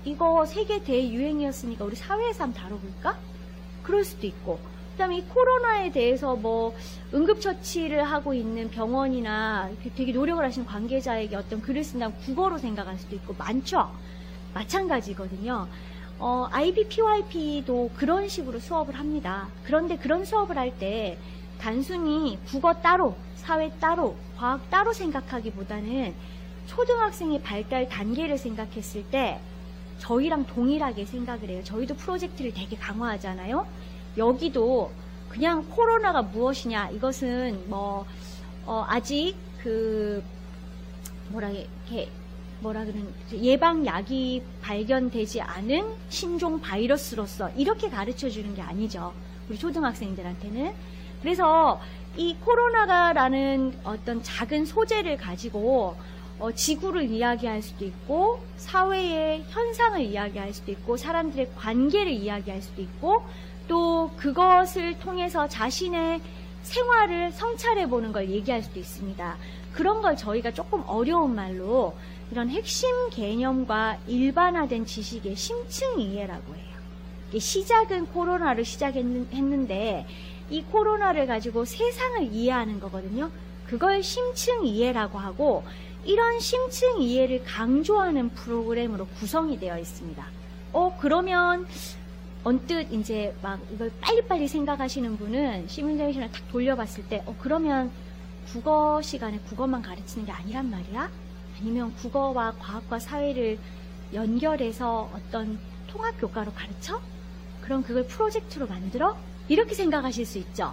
이거 세계 대유행이었으니까 우리 사회에서 한번 다뤄볼까? 그럴 수도 있고, 그 다음에 이 코로나에 대해서 뭐 응급처치를 하고 있는 병원이나 되게 노력을 하시는 관계자에게 어떤 글을 쓴다면 국어로 생각할 수도 있고 많죠. 마찬가지거든요. IB, PYP도 그런 식으로 수업을 합니다. 그런데 그런 수업을 할 때 단순히 국어 따로, 사회 따로, 과학 따로 생각하기보다는 초등학생의 발달 단계를 생각했을 때 저희랑 동일하게 생각을 해요. 저희도 프로젝트를 되게 강화하잖아요. 여기도 그냥 코로나가 무엇이냐, 이것은 아직 예방약이 발견되지 않은 신종 바이러스로서 이렇게 가르쳐 주는 게 아니죠. 우리 초등학생들한테는. 그래서 이 코로나라는 어떤 작은 소재를 가지고 지구를 이야기할 수도 있고, 사회의 현상을 이야기할 수도 있고, 사람들의 관계를 이야기할 수도 있고, 또 그것을 통해서 자신의 생활을 성찰해보는 걸 얘기할 수도 있습니다. 그런 걸 저희가 조금 어려운 말로 이런 핵심 개념과 일반화된 지식의 심층 이해라고 해요. 시작은 코로나로 시작했는데 이 코로나를 가지고 세상을 이해하는 거거든요. 그걸 심층 이해라고 하고, 이런 심층 이해를 강조하는 프로그램으로 구성이 되어 있습니다. 그러면 언뜻 이제 막 이걸 빨리빨리 생각하시는 분은 시뮬레이션을 딱 돌려봤을 때 그러면 국어 시간에 국어만 가르치는 게 아니란 말이야? 아니면 국어와 과학과 사회를 연결해서 어떤 통합 교과로 가르쳐? 그럼 그걸 프로젝트로 만들어? 이렇게 생각하실 수 있죠.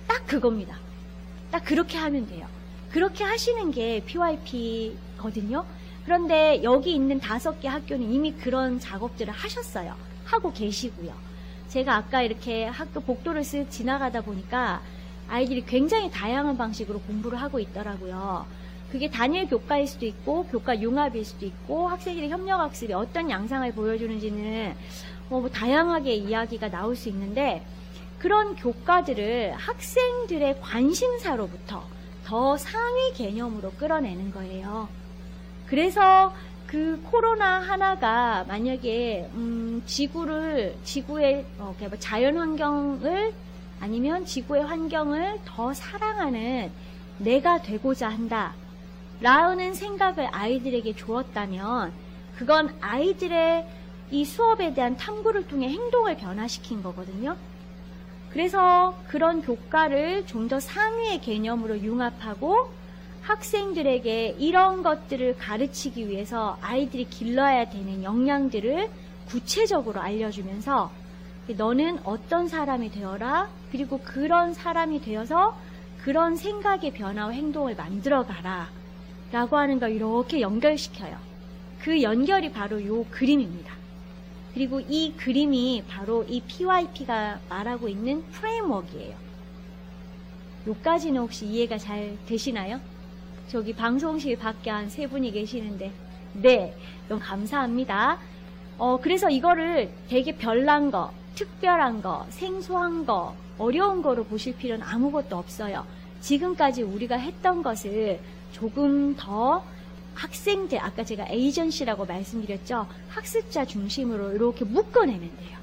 딱 그겁니다. 딱 그렇게 하면 돼요. 그렇게 하시는 게 PYP거든요. 그런데 여기 있는 5개 학교는 이미 그런 작업들을 하셨어요. 하고 계시고요. 제가 아까 이렇게 학교 복도를 쓱 지나가다 보니까 아이들이 굉장히 다양한 방식으로 공부를 하고 있더라고요. 그게 단일 교과일 수도 있고 교과 융합일 수도 있고 학생들의 협력학습이 어떤 양상을 보여주는지는 다양하게 이야기가 나올 수 있는데, 그런 교과들을 학생들의 관심사로부터 더 상위 개념으로 끌어내는 거예요. 그래서 그 코로나 하나가 만약에 지구의 자연 환경을 아니면 지구의 환경을 더 사랑하는 내가 되고자 한다 라는 생각을 아이들에게 주었다면, 그건 아이들의 이 수업에 대한 탐구를 통해 행동을 변화시킨 거거든요. 그래서 그런 교과를 좀 더 상위의 개념으로 융합하고 학생들에게 이런 것들을 가르치기 위해서 아이들이 길러야 되는 역량들을 구체적으로 알려주면서 너는 어떤 사람이 되어라, 그리고 그런 사람이 되어서 그런 생각의 변화와 행동을 만들어가라 라고 하는 걸 이렇게 연결시켜요. 그 연결이 바로 이 그림입니다. 그리고 이 그림이 바로 이 PYP가 말하고 있는 프레임워크예요. 요까지는 혹시 이해가 잘 되시나요? 저기 방송실 밖에 한 3분이 계시는데, 네, 너무 감사합니다. 그래서 이거를 되게 별난 거, 특별한 거, 생소한 거, 어려운 거로 보실 필요는 아무것도 없어요. 지금까지 우리가 했던 것을 조금 더 학생들, 아까 제가 에이전시라고 말씀드렸죠. 학습자 중심으로 이렇게 묶어내면 돼요.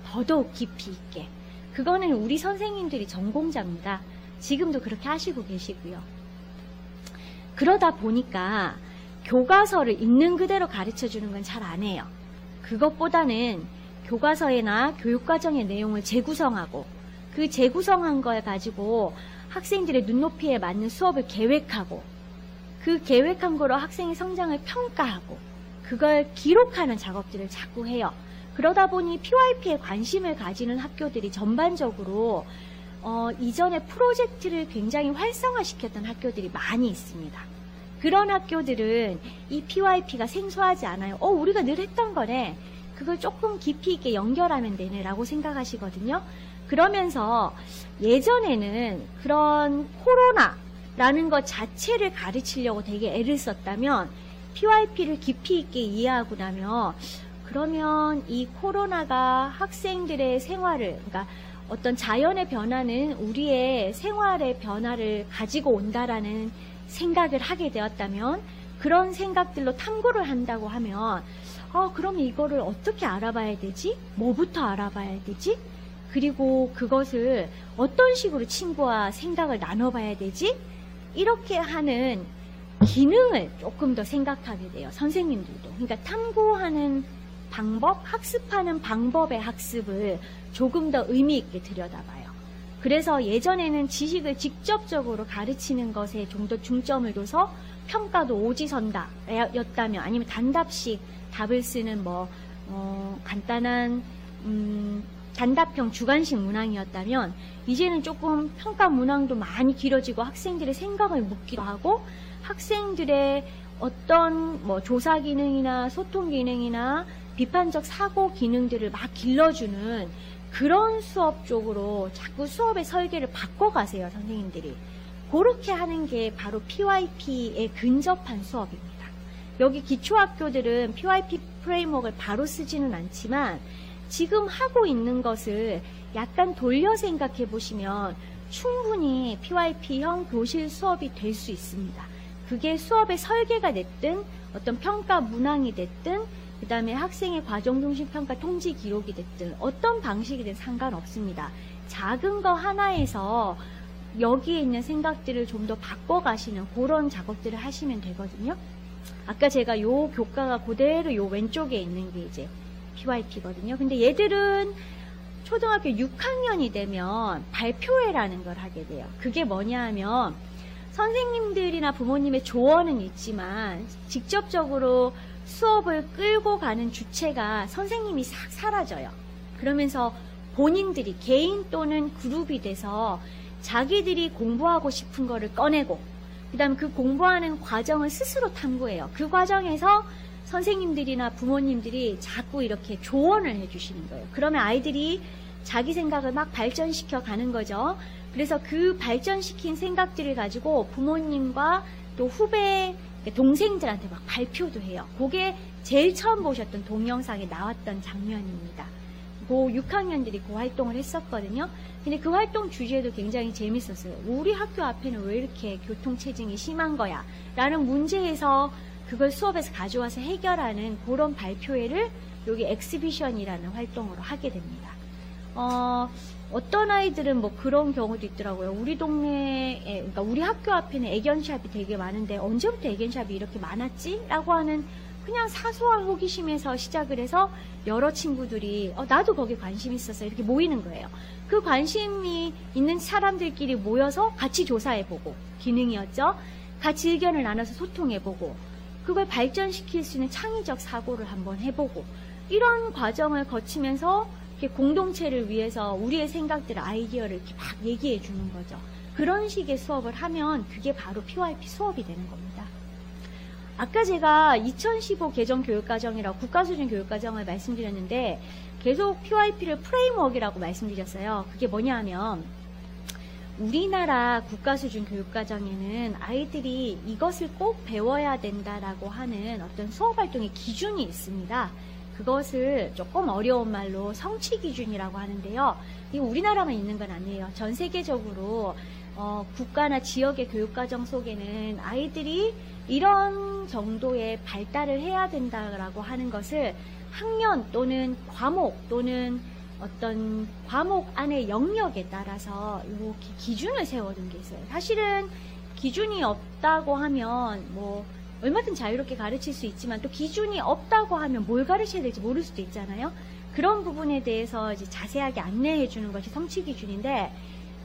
더더욱 깊이 있게. 그거는 우리 선생님들이 전공자입니다. 지금도 그렇게 하시고 계시고요. 그러다 보니까 교과서를 있는 그대로 가르쳐주는 건 잘 안 해요. 그것보다는 교과서에나 교육과정의 내용을 재구성하고 그 재구성한 걸 가지고 학생들의 눈높이에 맞는 수업을 계획하고 그 계획한 거로 학생의 성장을 평가하고 그걸 기록하는 작업들을 자꾸 해요. 그러다 보니 PYP에 관심을 가지는 학교들이 전반적으로 이전에 프로젝트를 굉장히 활성화시켰던 학교들이 많이 있습니다. 그런 학교들은 이 PYP가 생소하지 않아요. 우리가 늘 했던 거네. 그걸 조금 깊이 있게 연결하면 되네 라고 생각하시거든요. 그러면서 예전에는 그런 코로나라는 것 자체를 가르치려고 되게 애를 썼다면 PYP를 깊이 있게 이해하고 나면 그러면 이 코로나가 학생들의 생활을, 그러니까 어떤 자연의 변화는 우리의 생활의 변화를 가지고 온다라는 생각을 하게 되었다면, 그런 생각들로 탐구를 한다고 하면 그럼 이거를 어떻게 알아봐야 되지? 뭐부터 알아봐야 되지? 그리고 그것을 어떤 식으로 친구와 생각을 나눠봐야 되지? 이렇게 하는 기능을 조금 더 생각하게 돼요. 선생님들도. 그러니까 탐구하는 방법, 학습하는 방법의 학습을 조금 더 의미 있게 들여다봐요. 그래서 예전에는 지식을 직접적으로 가르치는 것에 좀 더 중점을 둬서 평가도 오지선다 였다면, 아니면 단답식 답을 쓰는 간단한 단답형 주관식 문항이었다면, 이제는 조금 평가 문항도 많이 길어지고 학생들의 생각을 묻기도 하고 학생들의 어떤 조사 기능이나 소통 기능이나 비판적 사고 기능들을 막 길러주는 그런 수업 쪽으로 자꾸 수업의 설계를 바꿔가세요, 선생님들이. 그렇게 하는 게 바로 PYP에 근접한 수업입니다. 여기 기초학교들은 PYP 프레임워크를 바로 쓰지는 않지만 지금 하고 있는 것을 약간 돌려 생각해 보시면 충분히 PYP형 교실 수업이 될 수 있습니다. 그게 수업의 설계가 됐든 어떤 평가 문항이 됐든 그 다음에 학생의 과정중심평가 통지 기록이 됐든 어떤 방식이든 상관없습니다. 작은 거 하나에서 여기에 있는 생각들을 좀 더 바꿔가시는 그런 작업들을 하시면 되거든요. 아까 제가 요 교과가 그대로 요 왼쪽에 있는 게 이제 PYP거든요. 근데 얘들은 초등학교 6학년이 되면 발표회라는 걸 하게 돼요. 그게 뭐냐 하면 선생님들이나 부모님의 조언은 있지만 직접적으로 수업을 끌고 가는 주체가 선생님이 싹 사라져요. 그러면서 본인들이 개인 또는 그룹이 돼서 자기들이 공부하고 싶은 거를 꺼내고 그 다음에 그 공부하는 과정을 스스로 탐구해요. 그 과정에서 선생님들이나 부모님들이 자꾸 이렇게 조언을 해주시는 거예요. 그러면 아이들이 자기 생각을 막 발전시켜 가는 거죠. 그래서 그 발전시킨 생각들을 가지고 부모님과 또 후배 동생들한테 막 발표도 해요. 그게 제일 처음 보셨던 동영상에 나왔던 장면입니다. 고 6학년들이 그 활동을 했었거든요. 근데 그 활동 주제도 굉장히 재밌었어요. 우리 학교 앞에는 왜 이렇게 교통체증이 심한 거야? 라는 문제에서 그걸 수업에서 가져와서 해결하는 그런 발표회를 여기 엑스비션이라는 활동으로 하게 됩니다. 어떤 아이들은 그런 경우도 있더라고요. 우리 동네에, 그러니까 우리 학교 앞에는 애견샵이 되게 많은데 언제부터 애견샵이 이렇게 많았지? 라고 하는 그냥 사소한 호기심에서 시작을 해서 여러 친구들이 나도 거기 관심 있어서 이렇게 모이는 거예요. 그 관심이 있는 사람들끼리 모여서 같이 조사해보고, 기능이었죠. 같이 의견을 나눠서 소통해보고, 그걸 발전시킬 수 있는 창의적 사고를 한번 해보고, 이런 과정을 거치면서 이렇게 공동체를 위해서 우리의 생각들, 아이디어를 이렇게 막 얘기해 주는 거죠. 그런 식의 수업을 하면 그게 바로 PYP 수업이 되는 겁니다. 아까 제가 2015 개정 교육과정이라고 국가수준 교육과정을 말씀드렸는데 계속 PYP를 프레임워크라고 말씀드렸어요. 그게 뭐냐 하면 우리나라 국가수준 교육과정에는 아이들이 이것을 꼭 배워야 된다라고 하는 어떤 수업활동의 기준이 있습니다. 그것을 조금 어려운 말로 성취기준이라고 하는데요. 이게 우리나라만 있는 건 아니에요. 전 세계적으로 국가나 지역의 교육과정 속에는 아이들이 이런 정도의 발달을 해야 된다라고 하는 것을 학년 또는 과목 또는 어떤 과목 안의 영역에 따라서 이렇게 기준을 세워둔 게 있어요. 사실은 기준이 없다고 하면 얼마든 자유롭게 가르칠 수 있지만 또 기준이 없다고 하면 뭘 가르쳐야 될지 모를 수도 있잖아요. 그런 부분에 대해서 이제 자세하게 안내해 주는 것이 성취 기준인데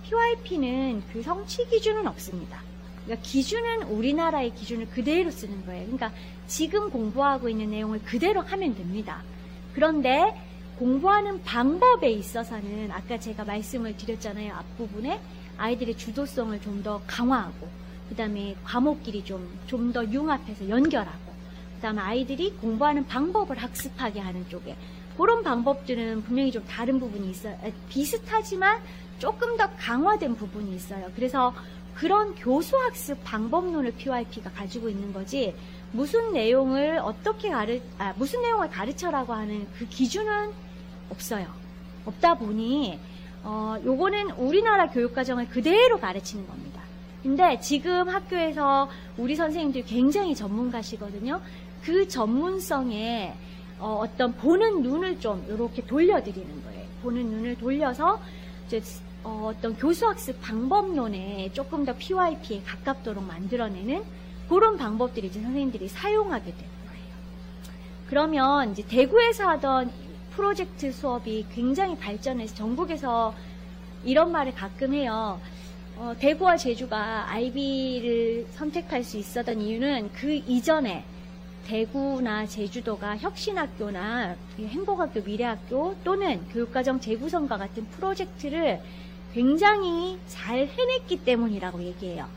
PYP는 그 성취 기준은 없습니다. 그러니까 기준은 우리나라의 기준을 그대로 쓰는 거예요. 그러니까 지금 공부하고 있는 내용을 그대로 하면 됩니다. 그런데 공부하는 방법에 있어서는 아까 제가 말씀을 드렸잖아요. 앞부분에 아이들의 주도성을 좀 더 강화하고 그 다음에 과목끼리 좀 더 융합해서 연결하고 그 다음에 아이들이 공부하는 방법을 학습하게 하는 쪽에 그런 방법들은 분명히 좀 다른 부분이 있어요. 비슷하지만 조금 더 강화된 부분이 있어요. 그래서 그런 교수학습 방법론을 PYP가 가지고 있는 거지 무슨 내용을 무슨 내용을 가르쳐라고 하는 그 기준은 없어요. 없다 보니 요거는 우리나라 교육과정을 그대로 가르치는 겁니다. 근데 지금 학교에서 우리 선생님들이 굉장히 전문가시거든요. 그 전문성에 어떤 보는 눈을 좀 이렇게 돌려드리는 거예요. 보는 눈을 돌려서 이제 어떤 교수학습 방법론에 조금 더 PYP에 가깝도록 만들어내는 그런 방법들이 이제 선생님들이 사용하게 되는 거예요. 그러면 이제 대구에서 하던 프로젝트 수업이 굉장히 발전해서 전국에서 이런 말을 가끔 해요. 대구와 제주가 IB를 선택할 수 있었던 이유는 그 이전에 대구나 제주도가 혁신학교나 행복학교, 미래학교 또는 교육과정 재구성과 같은 프로젝트를 굉장히 잘 해냈기 때문이라고 얘기해요.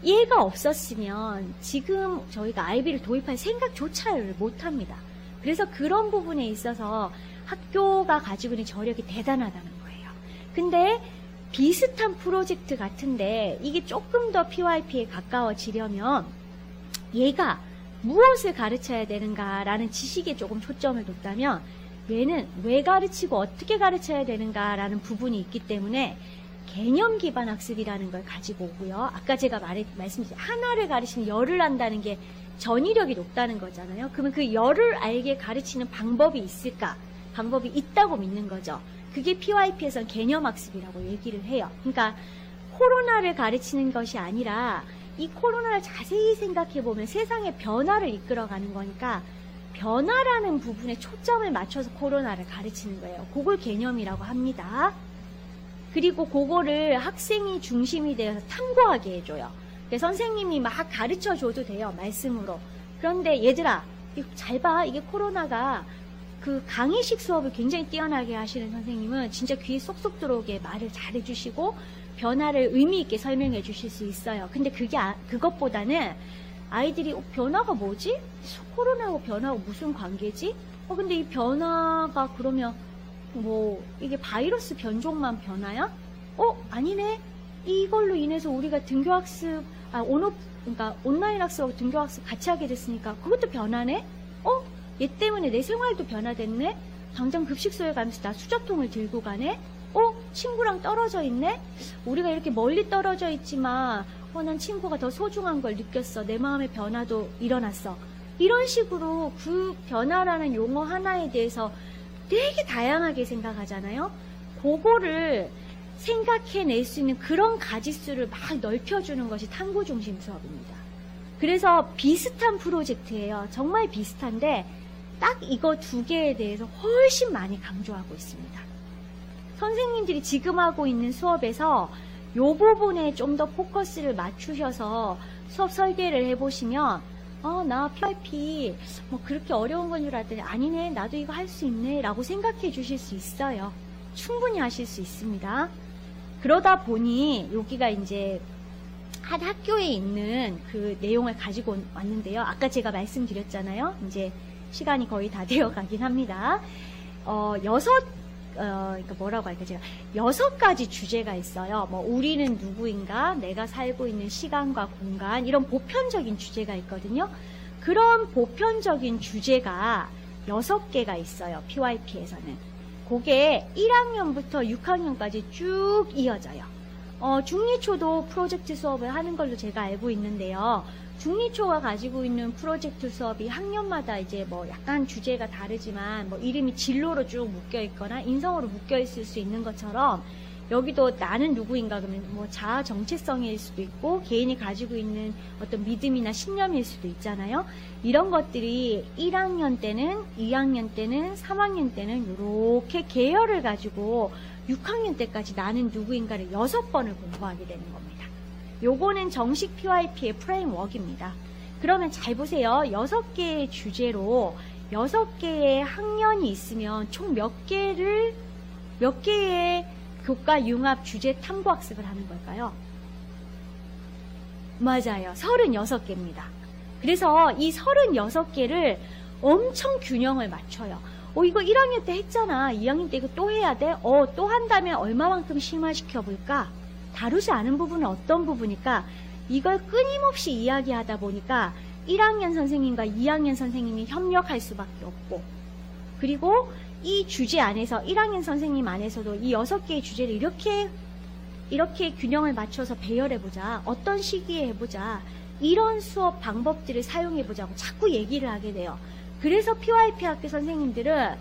얘가 없었으면 지금 저희가 IB를 도입할 생각조차를 못합니다. 그래서 그런 부분에 있어서 학교가 가지고 있는 저력이 대단하다는 거예요. 근데 비슷한 프로젝트 같은데 이게 조금 더 PYP에 가까워지려면 얘가 무엇을 가르쳐야 되는가라는 지식에 조금 초점을 뒀다면 얘는 왜 가르치고 어떻게 가르쳐야 되는가라는 부분이 있기 때문에 개념 기반 학습이라는 걸 가지고 오고요. 아까 제가 말씀드린 하나를 가르치면 열을 안다는 게 전이력이 높다는 거잖아요. 그러면 그 열을 알게 가르치는 방법이 있을까? 방법이 있다고 믿는 거죠. 그게 PYP에서는 개념 학습이라고 얘기를 해요. 그러니까 코로나를 가르치는 것이 아니라 이 코로나를 자세히 생각해 보면 세상의 변화를 이끌어가는 거니까 변화라는 부분에 초점을 맞춰서 코로나를 가르치는 거예요. 그걸 개념이라고 합니다. 그리고 그거를 학생이 중심이 되어서 탐구하게 해줘요. 선생님이 막 가르쳐 줘도 돼요. 말씀으로. 그런데 얘들아 잘 봐. 이게 코로나가 그 강의식 수업을 굉장히 뛰어나게 하시는 선생님은 진짜 귀에 쏙쏙 들어오게 말을 잘 해주시고 변화를 의미 있게 설명해 주실 수 있어요. 근데 그것보다는 아이들이 변화가 뭐지? 코로나하고 변화하고 무슨 관계지? 근데 이 변화가 그러면 뭐 이게 바이러스 변종만 변화야? 아니네. 이걸로 인해서 우리가 등교학습 그러니까 온라인 학습하고 등교학습 같이 하게 됐으니까 그것도 변화네? 얘 때문에 내 생활도 변화됐네? 당장 급식소에 가면서 나 수저통을 들고 가네? 친구랑 떨어져 있네? 우리가 이렇게 멀리 떨어져 있지만 난 친구가 더 소중한 걸 느꼈어. 내 마음의 변화도 일어났어. 이런 식으로 그 변화라는 용어 하나에 대해서 되게 다양하게 생각하잖아요. 그거를 생각해낼 수 있는 그런 가지수를 막 넓혀주는 것이 탐구 중심 수업입니다. 그래서 비슷한 프로젝트예요. 정말 비슷한데 딱 이거 두 개에 대해서 훨씬 많이 강조하고 있습니다. 선생님들이 지금 하고 있는 수업에서 이 부분에 좀 더 포커스를 맞추셔서 수업 설계를 해보시면 나 PYP 뭐 그렇게 어려운 건 줄 알았더니 아니네, 나도 이거 할 수 있네 라고 생각해 주실 수 있어요. 충분히 하실 수 있습니다. 그러다 보니 여기가 이제 한 학교에 있는 그 내용을 가지고 왔는데요. 아까 제가 말씀드렸잖아요. 이제 시간이 거의 다 되어 가긴 합니다. 그러니까 뭐라고 할까, 제가 6가지 주제가 있어요. 뭐 우리는 누구인가, 내가 살고 있는 시간과 공간, 이런 보편적인 주제가 있거든요. 그런 보편적인 주제가 6개가 있어요. PYP에서는. 그게 1학년부터 6학년까지 쭉 이어져요. 중리초도 프로젝트 수업을 하는 걸로 제가 알고 있는데요. 중리초가 가지고 있는 프로젝트 수업이 학년마다 이제 뭐 약간 주제가 다르지만 뭐 이름이 진로로 쭉 묶여 있거나 인성으로 묶여 있을 수 있는 것처럼 여기도 나는 누구인가 그러면 뭐 자아 정체성일 수도 있고 개인이 가지고 있는 어떤 믿음이나 신념일 수도 있잖아요. 이런 것들이 1학년 때는, 2학년 때는, 3학년 때는 이렇게 계열을 가지고 6학년 때까지 나는 누구인가를 6번을 공부하게 되는 겁니다. 요거는 정식 PYP의 프레임워크입니다. 그러면 잘 보세요. 6개의 주제로 6개의 학년이 있으면 총 몇 개의 교과 융합 주제 탐구 학습을 하는 걸까요? 맞아요. 36개입니다. 그래서 이 36개를 엄청 균형을 맞춰요. 이거 1학년 때 했잖아. 2학년 때 이거 또 해야 돼? 또 한다면 얼마만큼 심화시켜 볼까? 다루지 않은 부분은 어떤 부분일까? 이걸 끊임없이 이야기하다 보니까 1학년 선생님과 2학년 선생님이 협력할 수밖에 없고, 그리고 이 주제 안에서 1학년 선생님 안에서도 이 6개의 주제를 이렇게 균형을 맞춰서 배열해보자. 어떤 시기에 해보자. 이런 수업 방법들을 사용해보자고 자꾸 얘기를 하게 돼요. 그래서 PYP 학교 선생님들은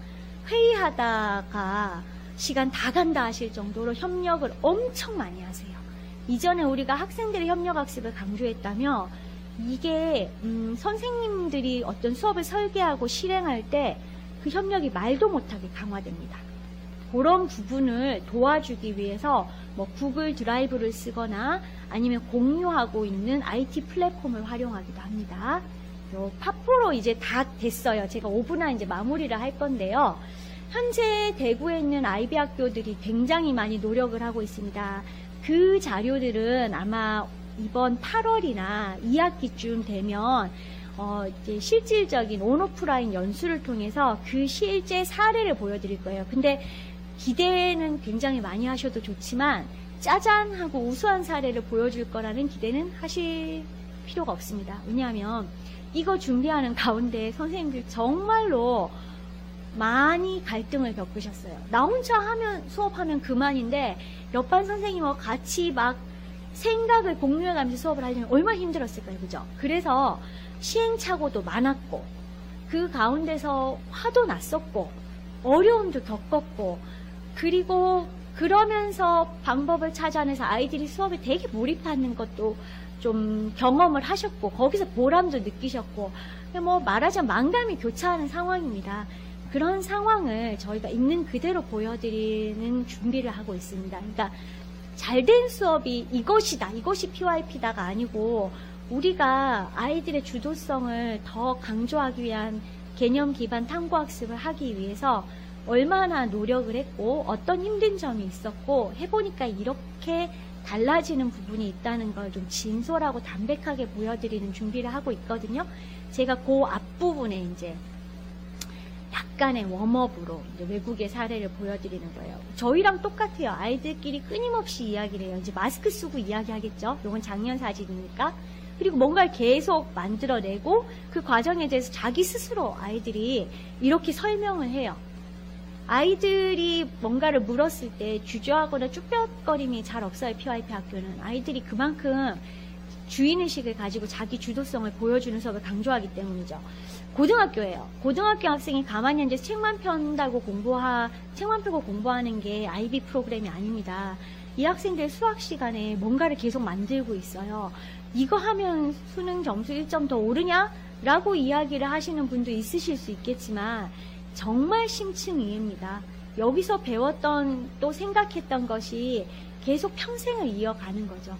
회의하다가 시간 다 간다 하실 정도로 협력을 엄청 많이 하세요. 이전에 우리가 학생들의 협력학습을 강조했다며 이게 선생님들이 어떤 수업을 설계하고 실행할 때 그 협력이 말도 못하게 강화됩니다. 그런 부분을 도와주기 위해서 뭐 구글 드라이브를 쓰거나 아니면 공유하고 있는 IT 플랫폼을 활용하기도 합니다. 요 팝프로 이제 다 됐어요. 제가 5분 안에 이제 마무리를 할 건데요. 현재 대구에 있는 아이비 학교들이 굉장히 많이 노력을 하고 있습니다. 그 자료들은 아마 이번 8월이나 2학기쯤 되면 이제 실질적인 온오프라인 연수를 통해서 그 실제 사례를 보여드릴 거예요. 근데 기대는 굉장히 많이 하셔도 좋지만 짜잔 하고 우수한 사례를 보여줄 거라는 기대는 하실 필요가 없습니다. 왜냐하면 이거 준비하는 가운데 선생님들 정말로 많이 갈등을 겪으셨어요. 나 혼자 수업하면 그만인데 옆반 선생님과 같이 막 생각을 공유해가면서 수업을 하려면 얼마나 힘들었을까요, 그죠? 그래서 시행착오도 많았고 그 가운데서 화도 났었고 어려움도 겪었고 그리고 그러면서 방법을 찾아내서 아이들이 수업에 되게 몰입하는 것도 좀 경험을 하셨고 거기서 보람도 느끼셨고 뭐 말하자면 만감이 교차하는 상황입니다. 그런 상황을 저희가 있는 그대로 보여드리는 준비를 하고 있습니다. 그러니까 잘된 수업이 이것이다, 이것이 PYP다가 아니고 우리가 아이들의 주도성을 더 강조하기 위한 개념 기반 탐구학습을 하기 위해서 얼마나 노력을 했고 어떤 힘든 점이 있었고 해보니까 이렇게 달라지는 부분이 있다는 걸 좀 진솔하고 담백하게 보여드리는 준비를 하고 있거든요. 제가 그 앞부분에 이제 약간의 웜업으로 이제 외국의 사례를 보여드리는 거예요. 저희랑 똑같아요. 아이들끼리 끊임없이 이야기를 해요. 이제 마스크 쓰고 이야기하겠죠. 이건 작년 사진이니까. 그리고 뭔가를 계속 만들어내고 그 과정에 대해서 자기 스스로 아이들이 이렇게 설명을 해요. 아이들이 뭔가를 물었을 때 주저하거나 쭈뼛거림이 잘 없어요. PYP 학교는. 아이들이 그만큼 주인의식을 가지고 자기 주도성을 보여주는 수업을 강조하기 때문이죠. 고등학교예요. 고등학교 학생이 가만히 앉아서 책만 펴고 공부하는 게 IB 프로그램이 아닙니다. 이 학생들 수학 시간에 뭔가를 계속 만들고 있어요. 이거 하면 수능 점수 1점 더 오르냐? 라고 이야기를 하시는 분도 있으실 수 있겠지만 정말 심층이입니다. 여기서 배웠던 또 생각했던 것이 계속 평생을 이어가는 거죠.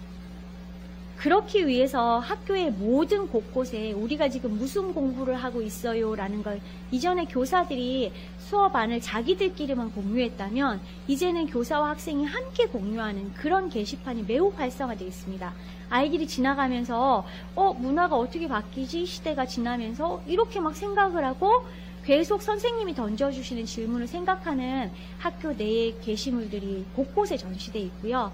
그렇기 위해서 학교의 모든 곳곳에 우리가 지금 무슨 공부를 하고 있어요 라는 걸 이전에 교사들이 수업 안을 자기들끼리만 공유했다면 이제는 교사와 학생이 함께 공유하는 그런 게시판이 매우 활성화되어 있습니다. 아이들이 지나가면서 문화가 어떻게 바뀌지? 시대가 지나면서 이렇게 막 생각을 하고 계속 선생님이 던져주시는 질문을 생각하는 학교 내의 게시물들이 곳곳에 전시되어 있고요.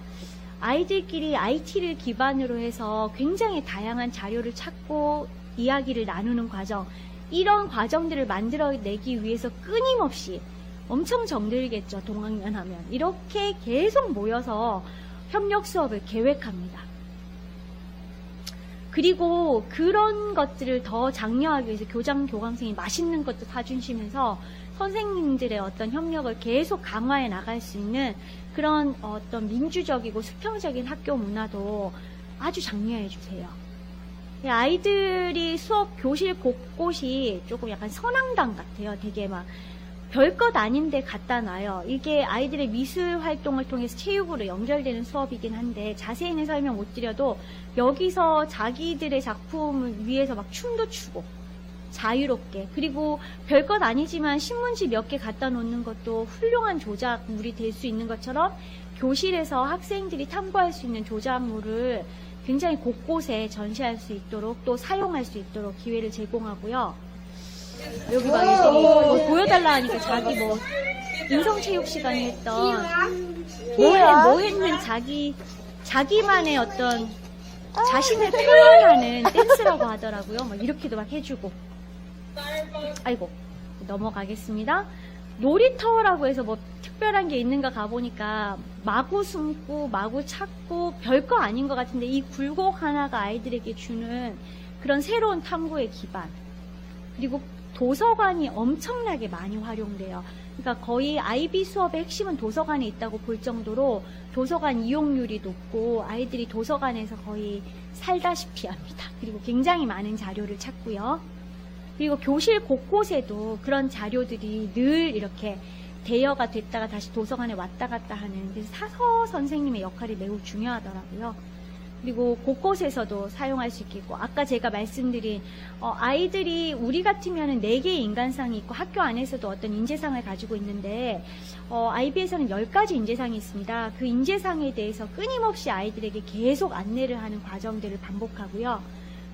아이들끼리 IT를 기반으로 해서 굉장히 다양한 자료를 찾고 이야기를 나누는 과정, 이런 과정들을 만들어내기 위해서 끊임없이 엄청 정들겠죠, 동학년 하면. 이렇게 계속 모여서 협력 수업을 계획합니다. 그리고 그런 것들을 더 장려하기 위해서 교감생이 맛있는 것도 사주시면서 선생님들의 어떤 협력을 계속 강화해 나갈 수 있는 그런 어떤 민주적이고 수평적인 학교 문화도 아주 장려해 주세요. 아이들이 수업 교실 곳곳이 조금 약간 선앙당 같아요. 되게 막 별것 아닌데 갖다 놔요. 이게 아이들의 미술 활동을 통해서 체육으로 연결되는 수업이긴 한데 자세히는 설명 못 드려도 여기서 자기들의 작품을 위해서 막 춤도 추고 자유롭게, 그리고 별것 아니지만 신문지 몇 개 갖다 놓는 것도 훌륭한 조작물이 될 수 있는 것처럼 교실에서 학생들이 탐구할 수 있는 조작물을 굉장히 곳곳에 전시할 수 있도록 또 사용할 수 있도록 기회를 제공하고요. 여기 막 애들이 뭐 보여달라 하니까 자기 뭐 인성체육 시간에 했던 뭐 했는 자기만의 어떤 자신을 표현하는 댄스라고 하더라고요. 뭐 이렇게도 막 해주고. 아이고, 넘어가겠습니다. 놀이터라고 해서 뭐 특별한 게 있는가 가보니까 마구 숨고 마구 찾고 별거 아닌 것 같은데 이 굴곡 하나가 아이들에게 주는 그런 새로운 탐구의 기반, 그리고 도서관이 엄청나게 많이 활용돼요. 그러니까 거의 IB 수업의 핵심은 도서관에 있다고 볼 정도로 도서관 이용률이 높고 아이들이 도서관에서 거의 살다시피 합니다. 그리고 굉장히 많은 자료를 찾고요. 그리고 교실 곳곳에도 그런 자료들이 늘 이렇게 대여가 됐다가 다시 도서관에 왔다 갔다 하는, 그래서 사서 선생님의 역할이 매우 중요하더라고요. 그리고 곳곳에서도 사용할 수 있겠고, 아까 제가 말씀드린 아이들이 우리 같으면은 4개의 인간상이 있고 학교 안에서도 어떤 인재상을 가지고 있는데 IB에서는 10가지 인재상이 있습니다. 그 인재상에 대해서 끊임없이 아이들에게 계속 안내를 하는 과정들을 반복하고요.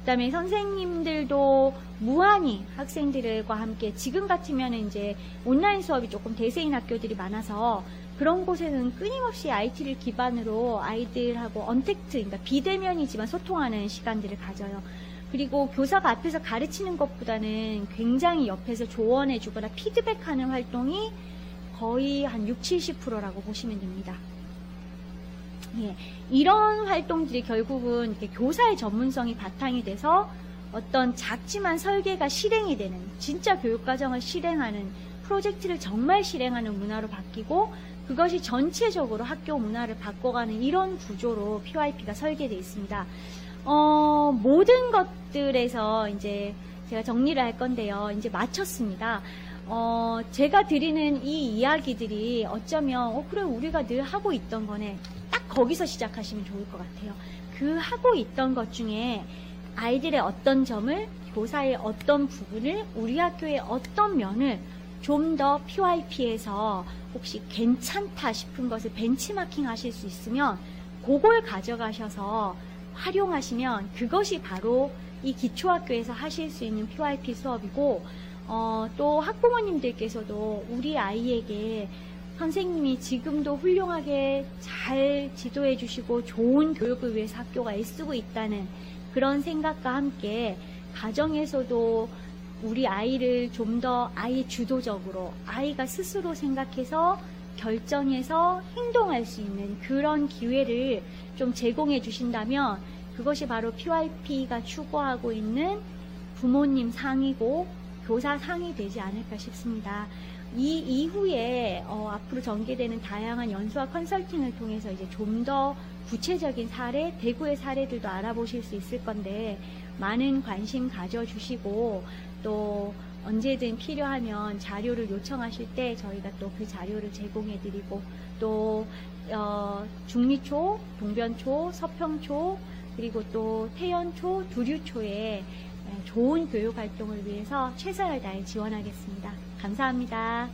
그다음에 선생님들도 무한히 학생들과 함께, 지금 같으면은 이제 온라인 수업이 조금 대세인 학교들이 많아서 그런 곳에서는 끊임없이 IT를 기반으로 아이들하고 언택트, 그러니까 비대면이지만 소통하는 시간들을 가져요. 그리고 교사가 앞에서 가르치는 것보다는 굉장히 옆에서 조언해 주거나 피드백하는 활동이 거의 한 60-70%라고 보시면 됩니다. 예, 이런 활동들이 결국은 이렇게 교사의 전문성이 바탕이 돼서 어떤 작지만 설계가 실행이 되는, 진짜 교육과정을 실행하는, 프로젝트를 정말 실행하는 문화로 바뀌고, 그것이 전체적으로 학교 문화를 바꿔가는 이런 구조로 PYP가 설계되어 있습니다. 모든 것들에서 이제 제가 정리를 할 건데요. 이제 마쳤습니다. 제가 드리는 이 이야기들이 어쩌면 그래 우리가 늘 하고 있던 거네, 딱 거기서 시작하시면 좋을 것 같아요. 그 하고 있던 것 중에 아이들의 어떤 점을, 교사의 어떤 부분을, 우리 학교의 어떤 면을 좀 더 PYP에서 혹시 괜찮다 싶은 것을 벤치마킹 하실 수 있으면 그걸 가져가셔서 활용하시면 그것이 바로 이 기초학교에서 하실 수 있는 PYP 수업이고, 또 학부모님들께서도 우리 아이에게 선생님이 지금도 훌륭하게 잘 지도해 주시고 좋은 교육을 위해서 학교가 애쓰고 있다는 그런 생각과 함께 가정에서도 우리 아이를 좀 더 아이 주도적으로, 아이가 스스로 생각해서 결정해서 행동할 수 있는 그런 기회를 좀 제공해 주신다면 그것이 바로 PYP가 추구하고 있는 부모님 상이고 교사 상이 되지 않을까 싶습니다. 이 이후에 앞으로 전개되는 다양한 연수와 컨설팅을 통해서 이제 좀 더 구체적인 사례, 대구의 사례들도 알아보실 수 있을 건데 많은 관심 가져주시고, 또 언제든 필요하면 자료를 요청하실 때 저희가 또 그 자료를 제공해드리고, 또 중리초, 동변초, 서평초, 그리고 또 태연초, 두류초에 좋은 교육 활동을 위해서 최선을 다해 지원하겠습니다. 감사합니다.